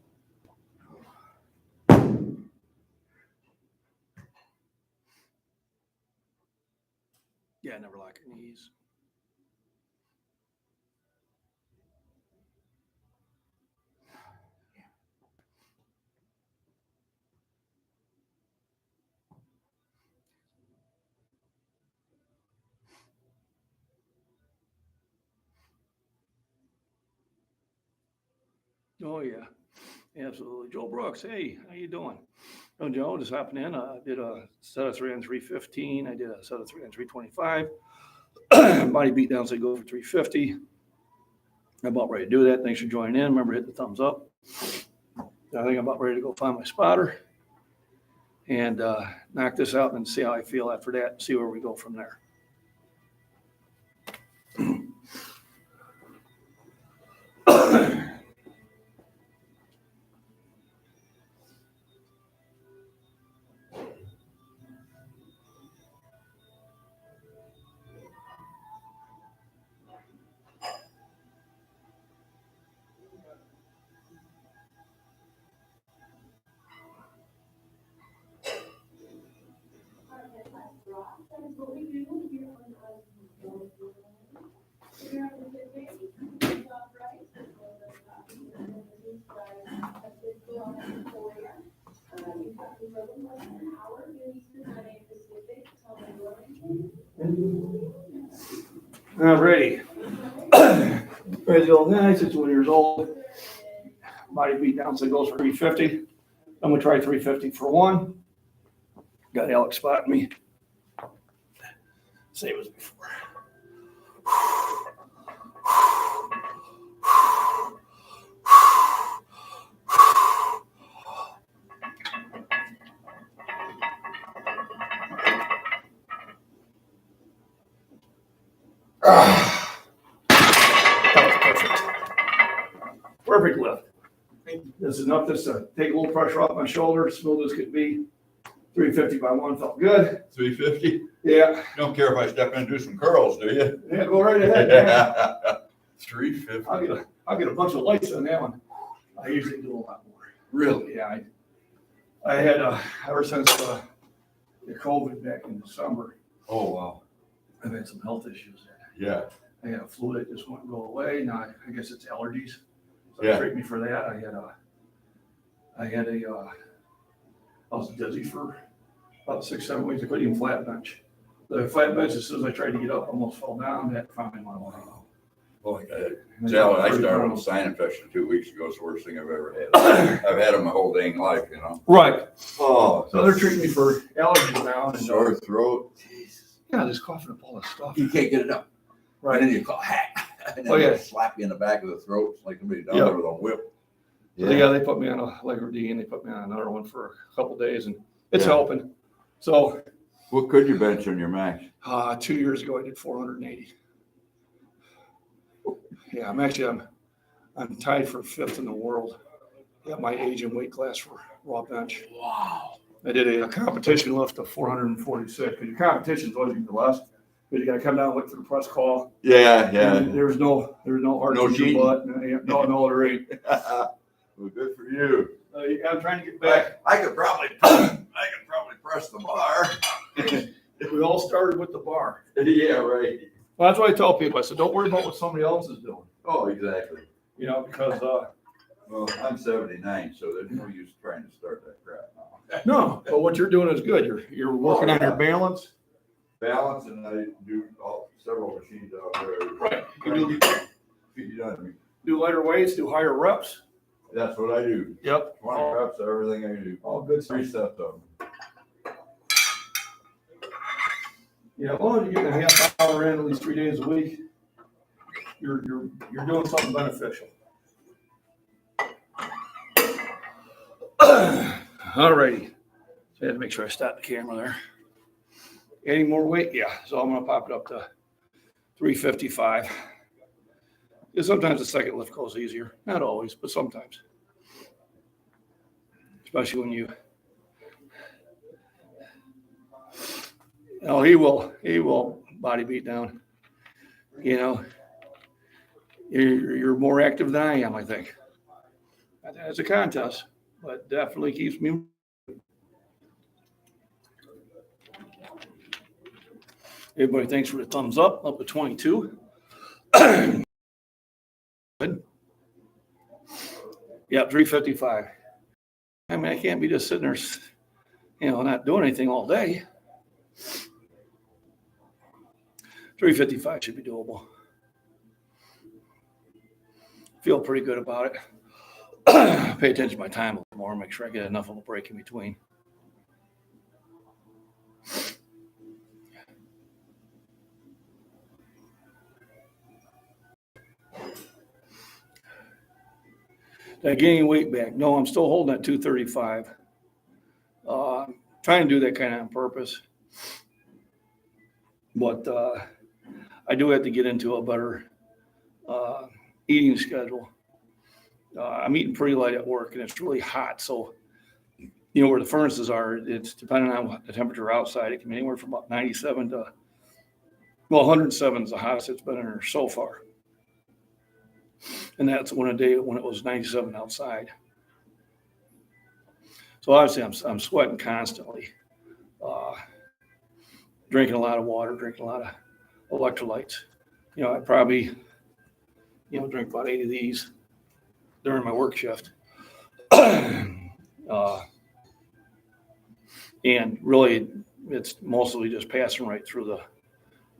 Yeah, never lock your knees. Oh yeah, absolutely. Joe Brooks, hey, how you doing? Oh, Joe, just hopping in. I did a set of 3 on 315. I did a set of 3 on 325. Body beat down, so go for 350. I'm about ready to do that. Thanks for joining in. Remember, hit the thumbs up. I think I'm about ready to go find my spotter and knock this out and see how I feel after that. See where we go from there. All righty. Ready to go. Nice. It's 1 years old. Body beat down, so it goes for 350. I'm gonna try 350 for one. Got Alex spotting me. Same as before. Perfect lift. This is enough just to take a little pressure off my shoulder, smooth as could be. 350 by one felt good. 350? Yeah. You don't care if I step in and do some curls, do you? Yeah, go right ahead. Man. 350. I'll get a bunch of lights on that one. I usually do a lot more. Really? Yeah. I had ever since the COVID back in December, Oh, wow. I've had some health issues. Yeah. I had a flu that just wouldn't go away. Now I guess it's allergies. So they Yeah. treated me for that. I was dizzy for about 6, 7 weeks. I couldn't even flat bench. The flat bench, as soon as I tried to get up, I almost fell down. That finally went away. Sal, I started with sinus infection 2 weeks ago. It's the worst thing I've ever had. I've had them my whole dang life, you know. Right. Oh, So they're treating me for allergies now. And, sore throat. Jesus. yeah, just coughing up all this stuff. You can't get it up. Right. And then you call hack. And then Oh, yeah. they'll slap you in the back of the throat like somebody down Yeah. there with a whip. So yeah, they put me on a Legradine, and they put me on another one for a couple days, and it's Yeah. helping. So What could you bench on your max? 2 years ago, I did 480. Yeah, I'm tied for 5th in the world at my age and weight class for raw bench. Wow. I did a competition lift of 446. Because your competition's always gonna be less. But you got to come down and wait for the press call. Yeah, And there's no arch No in your cheating. butt. No, there ain't. Well, good for you. I'm trying to get back. I could probably press the bar. We all started with the bar. Yeah, right. Well, that's what I tell people. I said, don't worry about what somebody else is doing. Oh, exactly. You know, because Well, I'm 79, so there's no use trying to start that crap now. no, but what you're doing is good. You're working on your balance. Balance, and I do several machines out there. Right. You Do lighter weights, do higher reps. That's what I do. Yep. 20 reps of everything I do. All good stuff. 3 sets of them. Yeah, as long as you get a half hour in at least 3 days a week, you're doing something beneficial. All righty. So I had to make sure I stopped the camera there. Any more weight? Yeah. So I'm gonna pop it up to 355. Yeah, sometimes the second lift goes easier. Not always, but sometimes. Especially when you he will body beat down. You know, you're more active than I am, I think. It's a contest, but definitely keeps me. Everybody, thanks for the thumbs up to 22. Good. Yeah, 355. I mean, I can't be just sitting there, not doing anything all day. 355 should be doable. Feel pretty good about it. Pay attention to my time a little more, make sure I get enough of a break in between. Did I gain weight back? No, I'm still holding at 235. Trying to do that kind of on purpose. But I do have to get into a better eating schedule. I'm eating pretty light at work, and it's really hot. So, where the furnaces are, it's depending on the temperature outside. It can be anywhere from about 97 to, 107 is the hottest it's been in here so far. And that's one a day when it was 97 outside. So obviously I'm sweating constantly. Drinking a lot of water, drinking a lot of electrolytes. I probably, drink about 8 of these during my work shift. And really, it's mostly just passing right through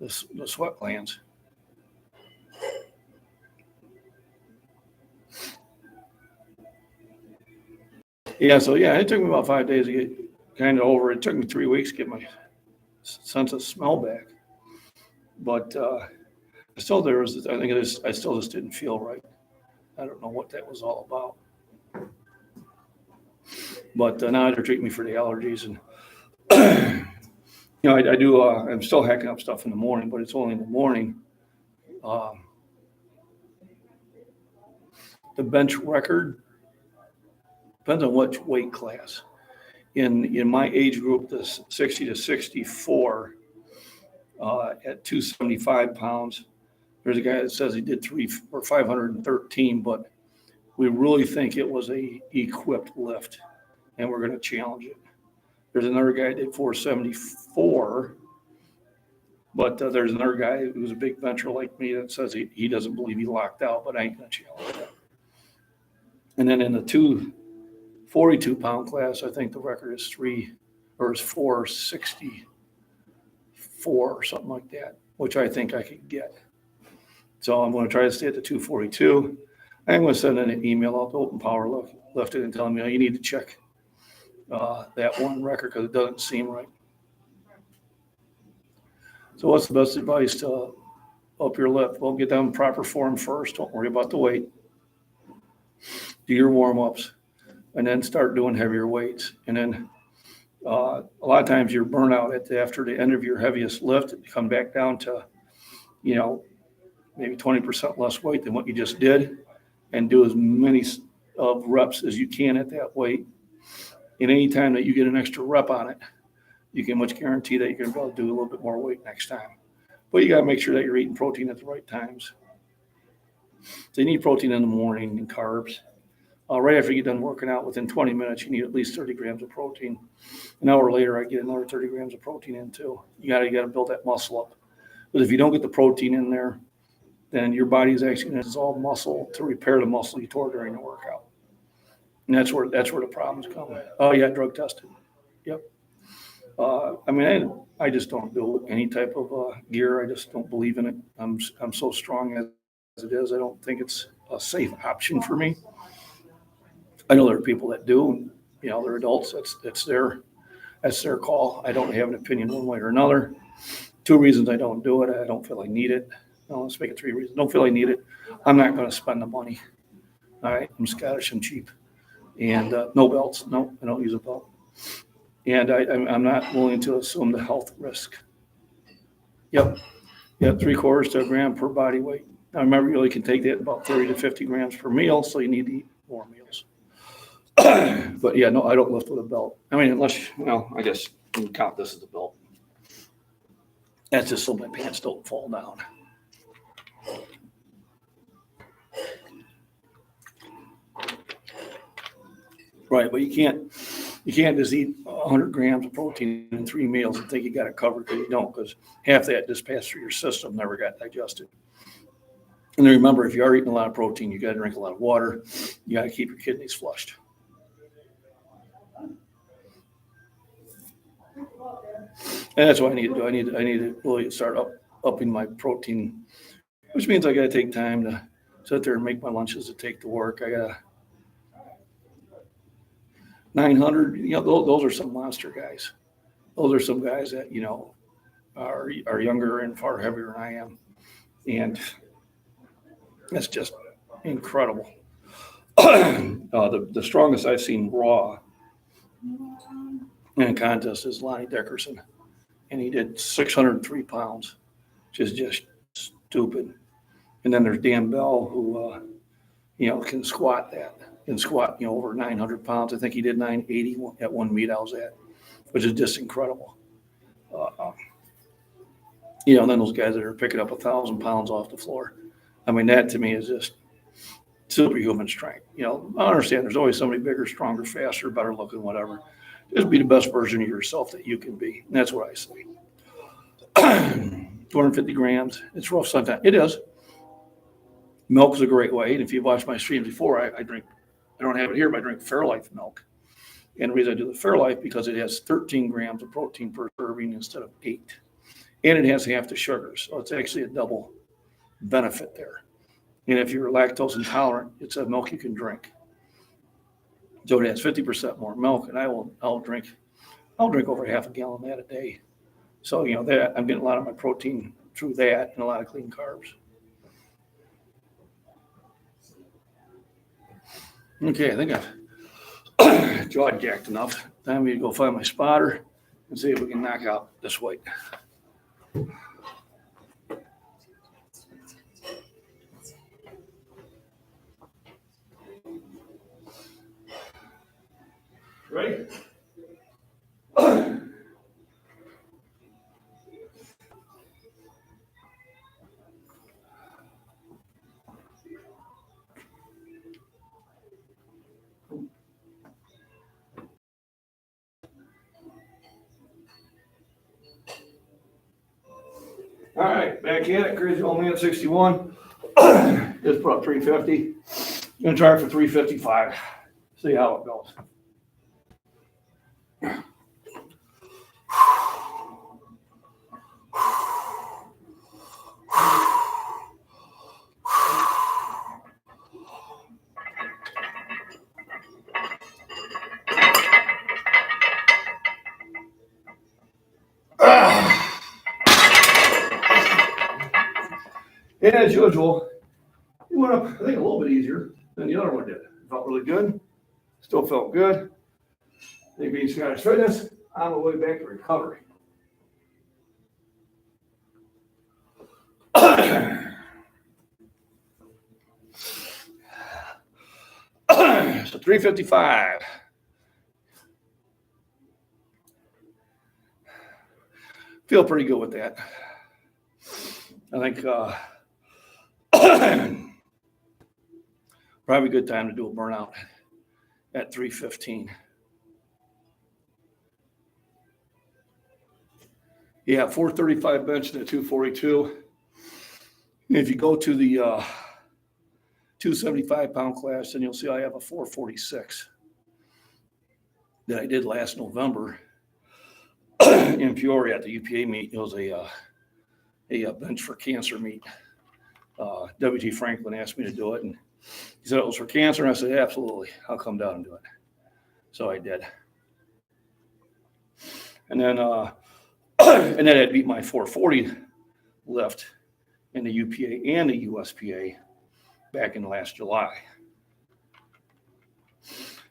the sweat glands. Yeah, so it took me about 5 days to get kind of over it. It took me 3 weeks to get my sense of smell back. But I still just didn't feel right. I don't know what that was all about. But now they're treating me for the allergies, and I do. I'm still hacking up stuff in the morning, but it's only in the morning. The bench record depends on which weight class. In my age group, the 60 to 64, at 275 pounds, there's a guy that says he did 513, but we really think it was a equipped lift, and we're going to challenge it. There's another guy that did 474, but there's another guy who's a big bencher like me that says he doesn't believe he locked out, but I ain't going to challenge that. And then in the 242-pound class, I think the record is 464 or something like that, which I think I could get. So I'm going to try to stay at the 242. I'm going to send an email out to Open Power Lifting and telling me, you need to check that one record because it doesn't seem right. So what's the best advice to up your lift? Well, get down in proper form first. Don't worry about the weight. Do your warm-ups and then start doing heavier weights. And then a lot of times you're burnout after the end of your heaviest lift, you come back down to, maybe 20% less weight than what you just did, and do as many of reps as you can at that weight. And anytime that you get an extra rep on it, you can much guarantee that you're going to be able to do a little bit more weight next time. But you got to make sure that you're eating protein at the right times. So you need protein in the morning and carbs. Right after you get done working out, within 20 minutes, you need at least 30 grams of protein. An hour later, I get another 30 grams of protein in too. You got to build that muscle up. But if you don't get the protein in there, then your body is actually going to dissolve muscle to repair the muscle you tore during the workout. And that's where the problems come. Oh, yeah, drug tested. Yep. I just don't do any type of gear. I just don't believe in it. I'm so strong as it is. I don't think it's a safe option for me. I know there are people that do. They're adults. That's their call. I don't have an opinion one way or another. 2 reasons I don't do it. I don't feel I need it. No, let's make it 3 reasons. Don't feel I need it. I'm not going to spend the money. All right. I'm Scottish and cheap. And no belts. No, I don't use a belt. And I'm not willing to assume the health risk. Yep. 3/4 to a gram per body weight. Now remember, you only can take that about 30 to 50 grams per meal, so you need to eat more meals. But yeah, no, I don't lift with a belt. Unless, I guess you can count this as a belt. That's just so my pants don't fall down. Right, but you can't just eat 100 grams of protein in 3 meals and think you got it covered, because you don't, because half that just passed through your system, never got digested. And then remember, if you are eating a lot of protein, you got to drink a lot of water. You got to keep your kidneys flushed. And that's what I need to do. I need to really start upping my protein, which means I got to take time to sit there and make my lunches to take to work. I got 900. Those are some monster guys. Those are some guys that are younger and far heavier than I am, and that's just incredible. The strongest I've seen raw in a contest is Lonnie Dickerson, and he did 603 pounds, which is just stupid. And then there's Dan Bell, who can squat that. Can squat over 900 pounds. I think he did 980 at one meet I was at, which is just incredible. And then those guys that are picking up 1,000 pounds off the floor. That to me is just superhuman strength. I understand there's always somebody bigger, stronger, faster, better looking, whatever. Just be the best version of yourself that you can be. And that's what I say. 250 grams. It's rough sometimes. It is. Milk is a great way. And if you've watched my streams before, I drink, I don't have it here, but I drink Fairlife milk. And the reason I do the Fairlife, because it has 13 grams of protein per serving instead of 8. And it has half the sugar. So it's actually a double benefit there. And if you're lactose intolerant, it's a milk you can drink. So it has 50% more milk, and I'll drink over half a gallon of that a day. So that I'm getting a lot of my protein through that and a lot of clean carbs. Okay, I think I've jaw jacked enough. Time for me to go find my spotter and see if we can knock out this weight. Ready? All right, back in it. Crazy old man 61. Just put up 350. Gonna try it for 355. See how it goes. And as usual, it went up, I think, a little bit easier than the other one did. Felt really good. Still felt good. They being Scottish Fitness on the way back to recovery. So 355. Feel pretty good with that. I think probably a good time to do a burnout at 315. Yeah, 435 bench and a 242. If you go to the 275-pound class, then you'll see I have a 446 that I did last November in Peoria at the UPA meet. It was a bench for cancer meet. W.G. Franklin asked me to do it, and he said it was for cancer, and I said, absolutely, I'll come down and do it. So I did. And then I beat my 440 lift in the UPA and the USPA back in last July.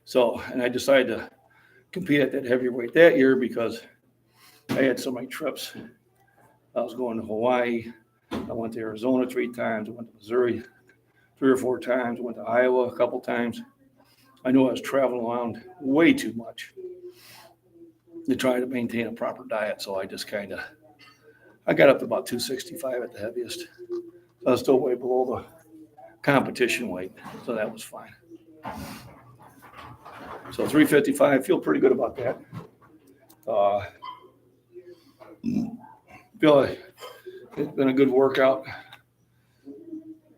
So, and I decided to compete at that heavyweight that year because I had so many trips. I was going to Hawaii. I went to Arizona 3 times. I went to Missouri 3 or 4 times. I went to Iowa a couple times. I knew I was traveling around way too much to try to maintain a proper diet. So I just I got up to about 265 at the heaviest. So I was still way below the competition weight. So that was fine. So 355, feel pretty good about that. Feel like it's been a good workout.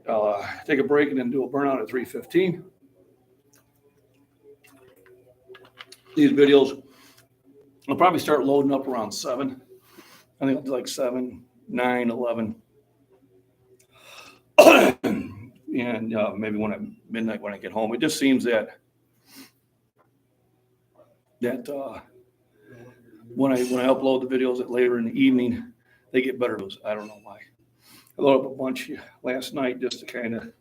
I'll take a break and then do a burnout at 315. These videos, I'll probably start loading up around 7. I think it's like 7, 9, 11. And maybe at midnight when I get home. It just seems that when I upload the videos later in the evening, they get better. I don't know why. I loaded up a bunch last night just to kind of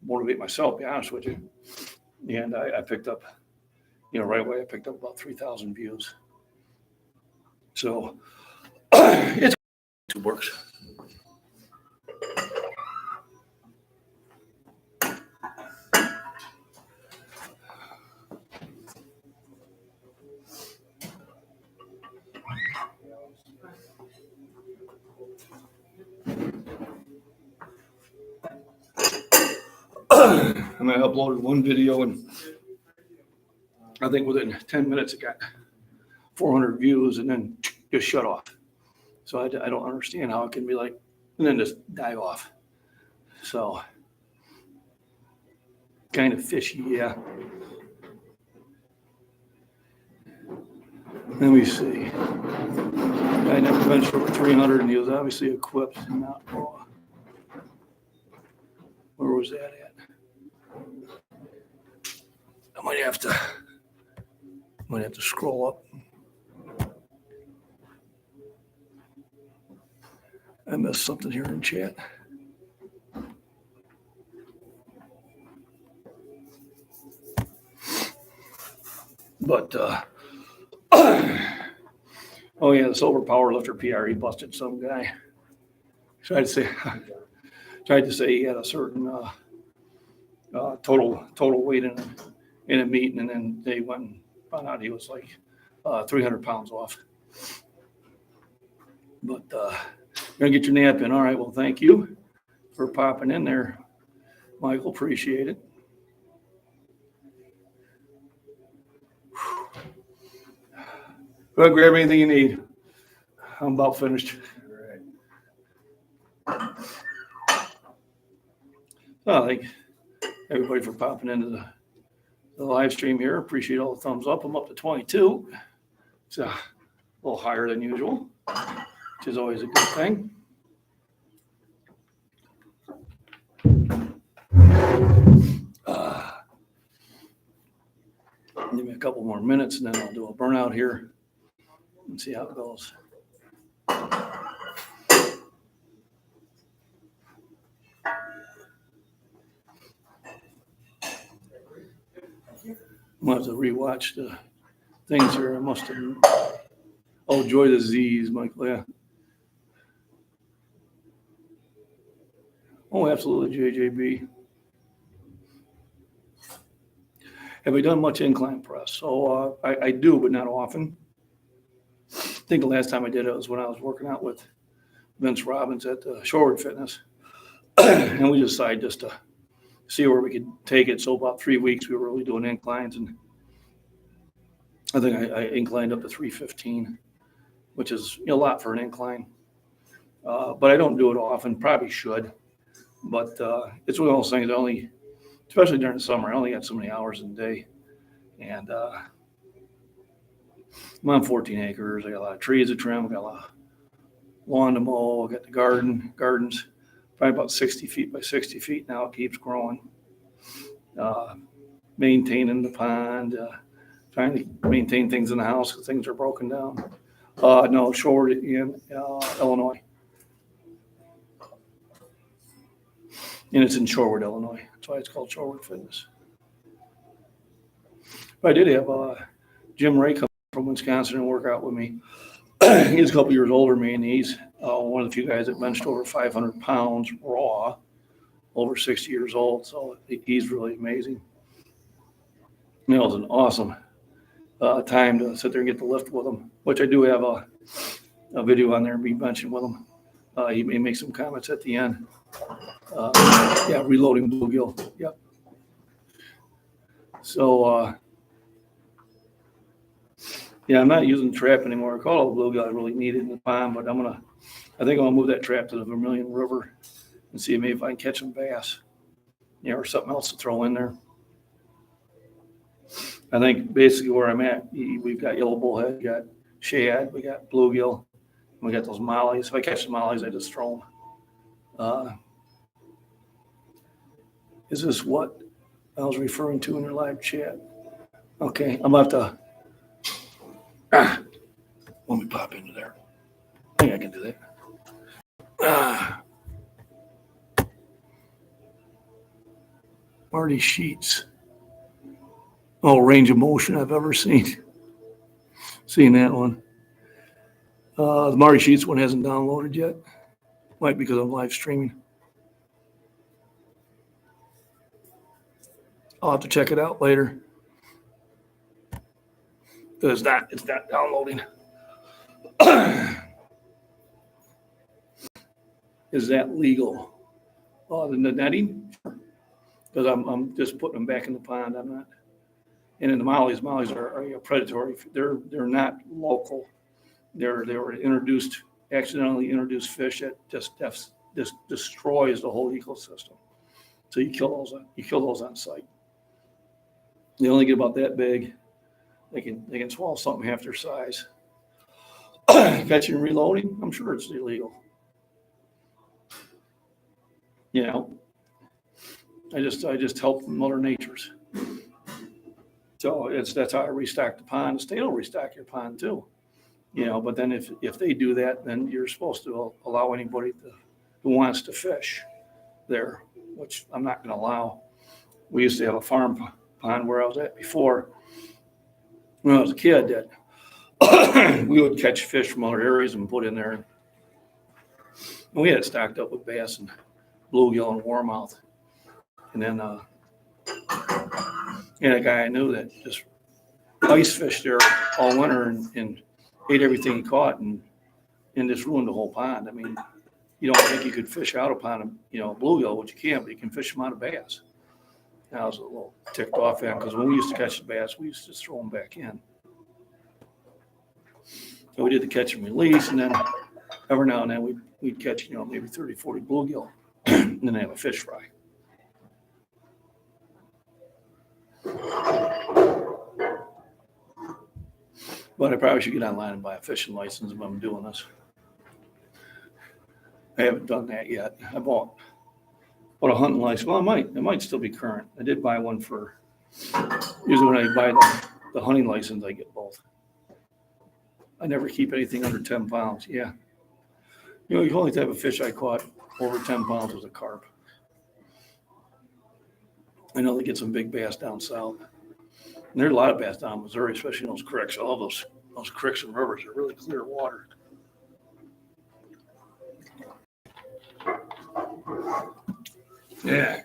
motivate myself, to be honest with you. And I picked up, right away, I picked up about 3,000 views. So it works. And I uploaded one video, and I think within 10 minutes it got 400 views and then just shut off. So I don't understand how it can be like, and then just die off. So kind of fishy, yeah. Let me see. I never benched over 300, and he was obviously equipped. Not raw. Where was that at? I might have to scroll up. I missed something here in chat. But oh yeah, the silver power lifter PR, he busted some guy. Tried to say he had a certain total weight in a meet, and then they went and found out he was like 300 pounds off. But you're gonna get your nap in. All right, well, thank you for popping in there, Michael. Appreciate it. Go ahead, grab anything you need. I'm about finished. All right. So I think everybody for popping into the live stream here. Appreciate all the thumbs up. I'm up to 22. It's a little higher than usual, which is always a good thing. Give me a couple more minutes and then I'll do a burnout here and see how it goes. I'm gonna have to rewatch the things here. I must have. Oh, Joy the Z's, Michael. Yeah. Oh, absolutely, JJB. Have we done much incline press? So I do, but not often. I think the last time I did it was when I was working out with Vince Robbins at Shoreward Fitness. And we decided just to see where we could take it. So about 3 weeks, we were really doing inclines. And I think I inclined up to 315, which is a lot for an incline. But I don't do it often, probably should. But it's one of those things, especially during the summer, I only got so many hours in the day. And I'm on 14 acres. I got a lot of trees to trim. I got a lot of lawn to mow. I got the gardens, probably about 60 feet by 60 feet. Now it keeps growing. Maintaining the pond, trying to maintain things in the house because things are broken down. No, Shoreward in Illinois. And it's in Shoreward, Illinois. That's why it's called Shoreward Fitness. But I did have Jim Ray come from Wisconsin and work out with me. He's a couple years older than me, and he's one of the few guys that benched over 500 pounds raw, over 60 years old. So he's really amazing. It was an awesome time to sit there and get the lift with him, which I do have a video on there, me benching with him. He may make some comments at the end. Yeah, reloading bluegill. Yep. So, yeah, I'm not using the trap anymore. I call it bluegill. I really need it in the pond, but I think I'm gonna move that trap to the Vermilion River and see maybe if I can catch some bass, or something else to throw in there. I think basically where I'm at, we've got yellow bullhead, we got shad, we got bluegill, and we got those mollies. If I catch the mollies, I just throw them. Is this what I was referring to in your live chat? Okay, I'm about to. Let me pop into there. I think I can do that. Marty Sheets. Oh, range of motion I've ever seen. Seen that one. The Marty Sheets one hasn't downloaded yet. Might because I'm live streaming. I'll have to check it out later. It's not downloading. Is that legal? The netting? Because I'm just putting them back in the pond. I'm not. And then the mollies are predatory. They're not local. They were accidentally introduced fish that just destroys the whole ecosystem. So you kill those on site. They only get about that big. They can swallow something half their size. Catching and reloading, I'm sure it's illegal. I just help Mother Nature's. So that's how I restock the pond. The state will restock your pond too. But then if they do that, then you're supposed to allow anybody who wants to fish there, which I'm not going to allow. We used to have a farm pond where I was at before. When I was a kid, that we would catch fish from other areas and put in there. And we had it stocked up with bass and bluegill and warmouth. And then a guy I knew that just ice fished there all winter and ate everything he caught and just ruined the whole pond. I mean, you don't think you could fish out a pond of bluegill, which you can, but you can fish them out of bass. And I was a little ticked off at him because when we used to catch the bass, we used to just throw them back in. So we did the catch and release, and then every now and then we'd catch, maybe 30, 40 bluegill and then have a fish fry. But I probably should get online and buy a fishing license if I'm doing this. I haven't done that yet. I bought a hunting license. Well, it might still be current. I did buy one for, usually when I buy the hunting license, I get both. I never keep anything under 10 pounds. Yeah. You know, the only type of fish I caught over 10 pounds was a carp. I know they get some big bass down south. And there's a lot of bass down in Missouri, especially in those creeks. All those creeks and rivers are really clear water. Yeah.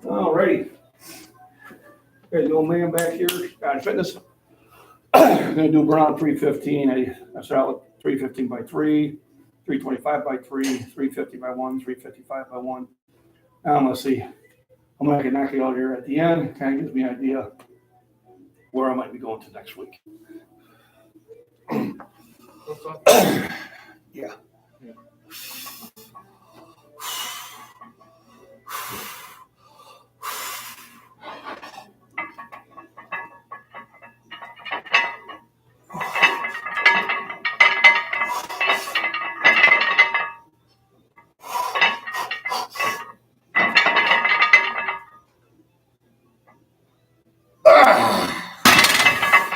All righty. There's the old man back here, Scotty Fitness. I'm gonna do Brown 315. I start out with 315 by 3, 325 by 3, 350 by 1, 355 by 1. Now I'm gonna see. I'm gonna knock it out here at the end. Kind of gives me an idea where I might be going to next week. Yeah.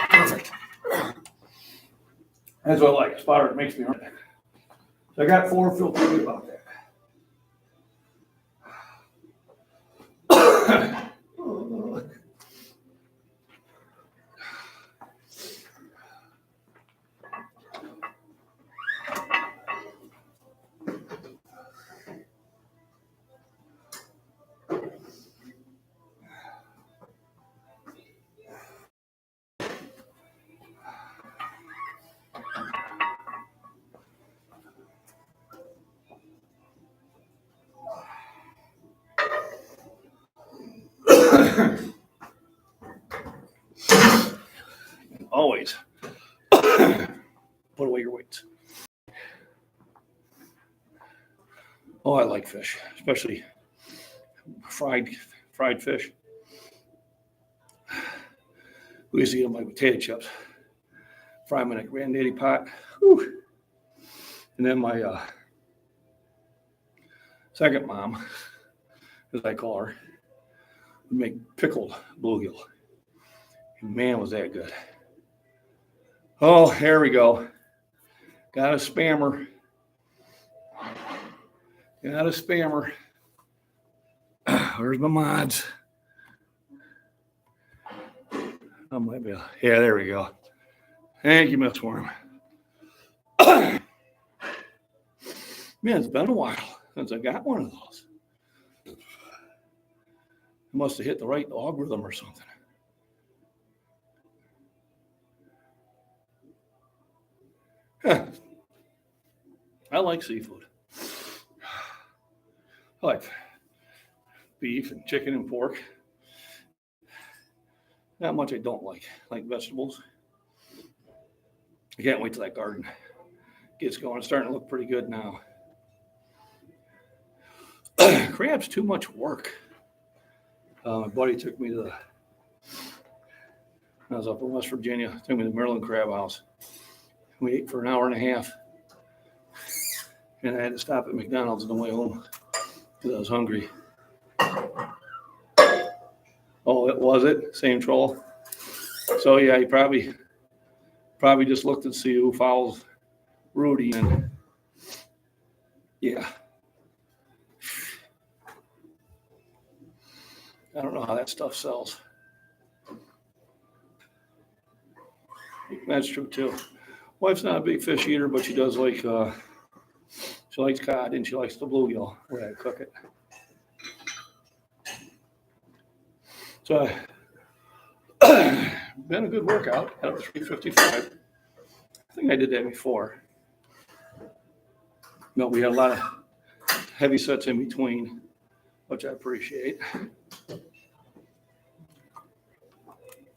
Perfect. That's what I like. Spotter, it makes me hurt. So I got 4, feel pretty good about that. Always put away your weights. Oh, I like fish, especially fried fish. We used to eat them like potato chips. Fry them in a granddaddy pot. Whew. And then my second mom, as I call her, would make pickled bluegill. And man, was that good. Oh, here we go. Got a spammer. Got a spammer. Where's my mods? Oh, might be. Yeah, there we go. Thank you, Miss Worm. Man, it's been a while since I got one of those. I must have hit the right algorithm or something. Huh. I like seafood. I like beef and chicken and pork. Not much I don't like. I like vegetables. I can't wait till that garden gets going. It's starting to look pretty good now. Crab's too much work. My buddy took me to I was up in West Virginia, took me to the Maryland Crab House. We ate for an hour and a half. And I had to stop at McDonald's on the way home because I was hungry. Oh, it was it? Same troll? So yeah, he probably just looked to see who follows Rudy, and yeah. I don't know how that stuff sells. That's true too. Wife's not a big fish eater, but she does like, she likes cod and she likes the bluegill when I cook it. So, been a good workout at 355. I think I did that before. No, we had a lot of heavy sets in between, which I appreciate.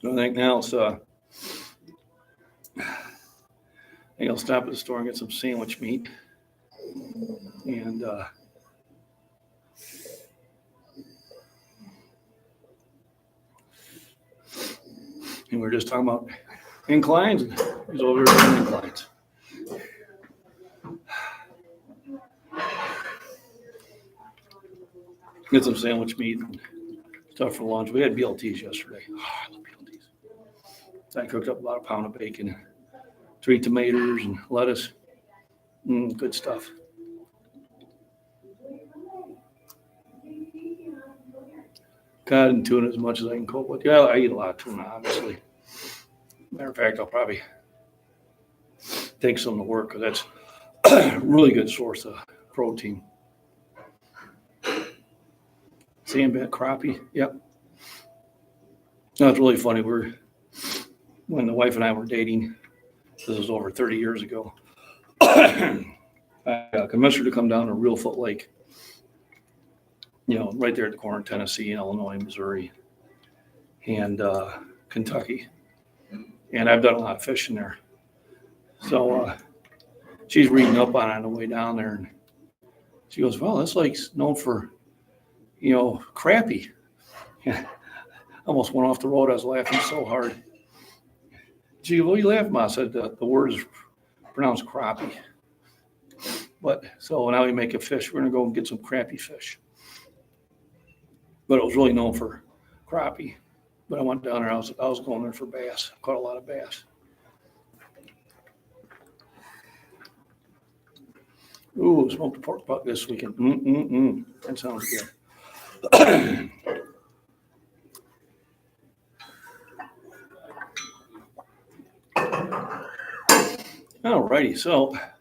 So I think now it's, I think I'll stop at the store and get some sandwich meat. And we're just talking about inclines, and he's over here doing inclines. Get some sandwich meat and stuff for lunch. We had BLTs yesterday. Oh, I love BLTs. So I cooked up about a pound of bacon, 3 tomatoes and lettuce. Good stuff. Cod and tuna as much as I can cope with. Yeah, I eat a lot of tuna, obviously. Matter of fact, I'll probably take some to work because that's a really good source of protein. Sandbit crappie, yep. No, it's really funny. When the wife and I were dating, this was over 30 years ago, I convinced her to come down to Real Foot Lake, right there at the corner of Tennessee, Illinois, Missouri, and Kentucky. And I've done a lot of fishing there. So she's reading up on it on the way down there. And she goes, well, this lake's known for, crappie. I almost went off the road. I was laughing so hard. She goes, what are you laughing about? I said, the word is pronounced crappie. But so now we make a fish. We're going to go and get some crappie fish. But it was really known for crappie. But I went down there. I was going there for bass. Caught a lot of bass. Ooh, smoked a pork butt this weekend. That sounds good. All righty, so a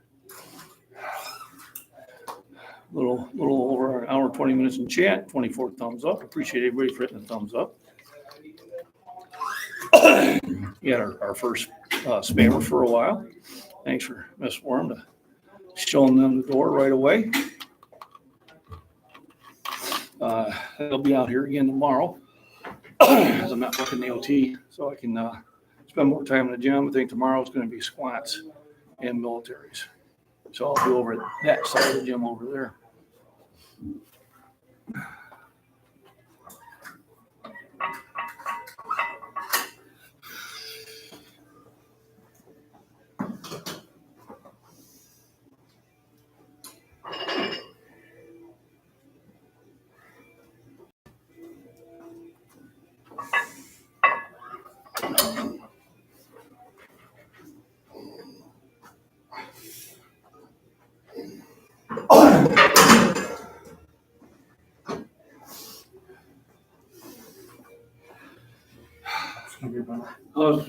little over an hour, 20 minutes in chat, 24 thumbs up. Appreciate everybody for hitting the thumbs up. We had our first spammer for a while. Thanks for Miss Worm to showing them the door right away. They'll be out here again tomorrow as I'm not working the OT, so I can spend more time in the gym. I think tomorrow is going to be squats and militaries. So I'll be over at that side of the gym over there.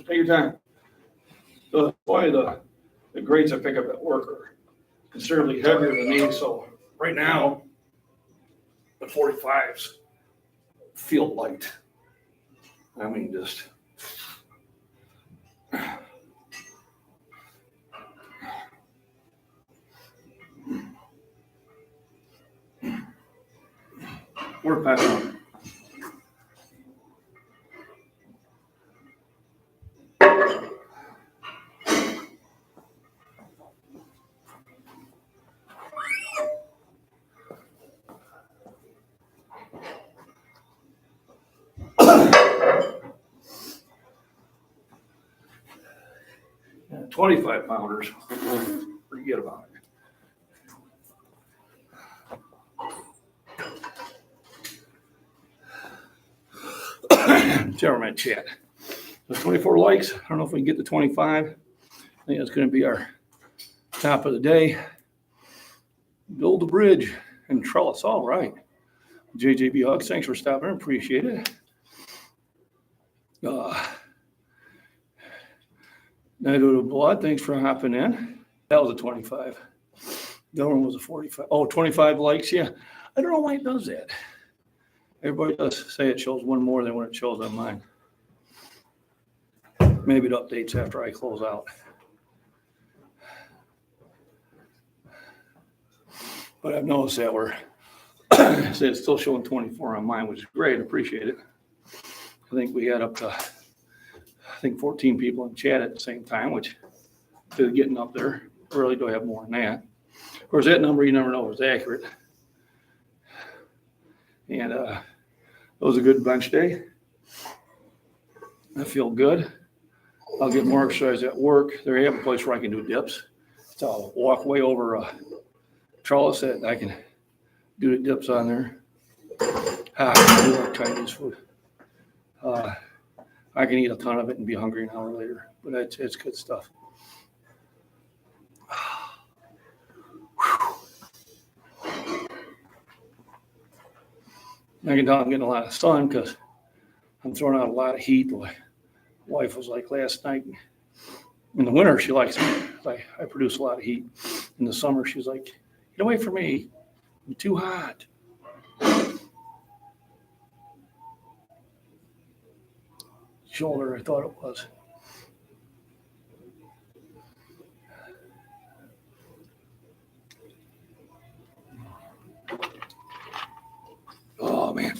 Take your time. So boy, the grades I pick up at work are considerably heavier than me. So right now, the 45s feel light. I mean, just. We're back on. 25 pounders. Forget about it. Tell my chat. There's 24 likes. I don't know if we can get to 25. I think that's going to be our top of the day. Build the bridge and trellis. All right. JJB Hugs, thanks for stopping. Appreciate it. Night of the Blood, thanks for hopping in. That was a 25. The other one was a 45. Oh, 25 likes, yeah. I don't know why it does that. Everybody does say it shows one more than when it shows on mine. Maybe it updates after I close out. But I've noticed that we're, say it's still showing 24 on mine, which is great, appreciate it. I think we had up to, 14 people in chat at the same time, which is getting up there. Really do have more than that. Of course, that number you never know if it's accurate. And it was a good bench day. I feel good. I'll get more exercise at work. They have a place where I can do dips. So I'll walk way over a trellis that I can do the dips on there. I do like Chinese food. I can eat a ton of it and be hungry an hour later, but it's good stuff. I can tell I'm getting a lot of sun because I'm throwing out a lot of heat. My wife was like last night. In the winter, she likes me. I produce a lot of heat. In the summer, she's like, get away from me. I'm too hot. Shoulder, I thought it was. Oh, man.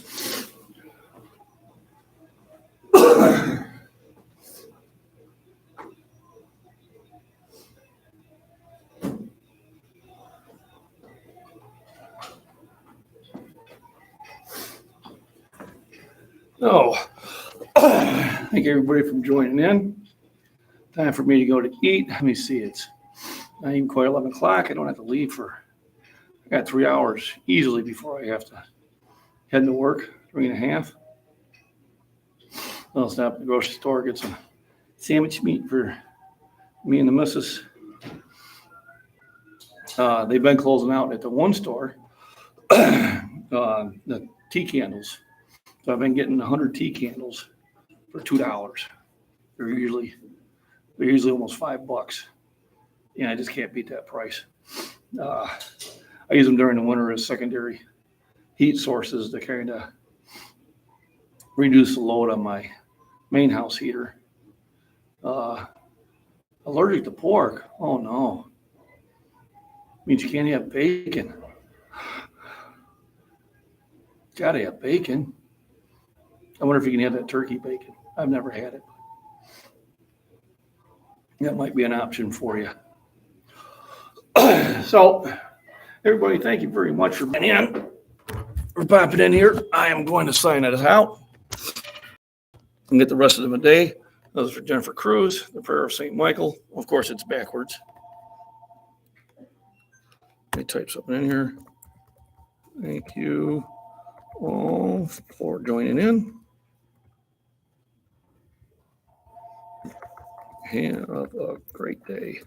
Oh, thank everybody for joining in. Time for me to go to eat. Let me see, it's not even quite 11 o'clock. I don't have to leave I got 3 hours easily before I have to head to work, 3.5. I'll stop at the grocery store, get some sandwich meat for me and the missus. They've been closing out at the one store, the tea candles. So I've been getting 100 tea candles for $2. They're usually almost $5. Yeah, I just can't beat that price. I use them during the winter as secondary heat sources to kind of reduce the load on my main house heater. Allergic to pork? Oh no. Means you can't have bacon. Gotta have bacon. I wonder if you can have that turkey bacon. I've never had it. That might be an option for you. So, everybody, thank you very much for being in. For popping in here. I am going to sign it out and get the rest of the day. That was for Jennifer Cruz, the Prayer of St. Michael. Of course, it's backwards. Let me type something in here. Thank you all for joining in. Have a great day.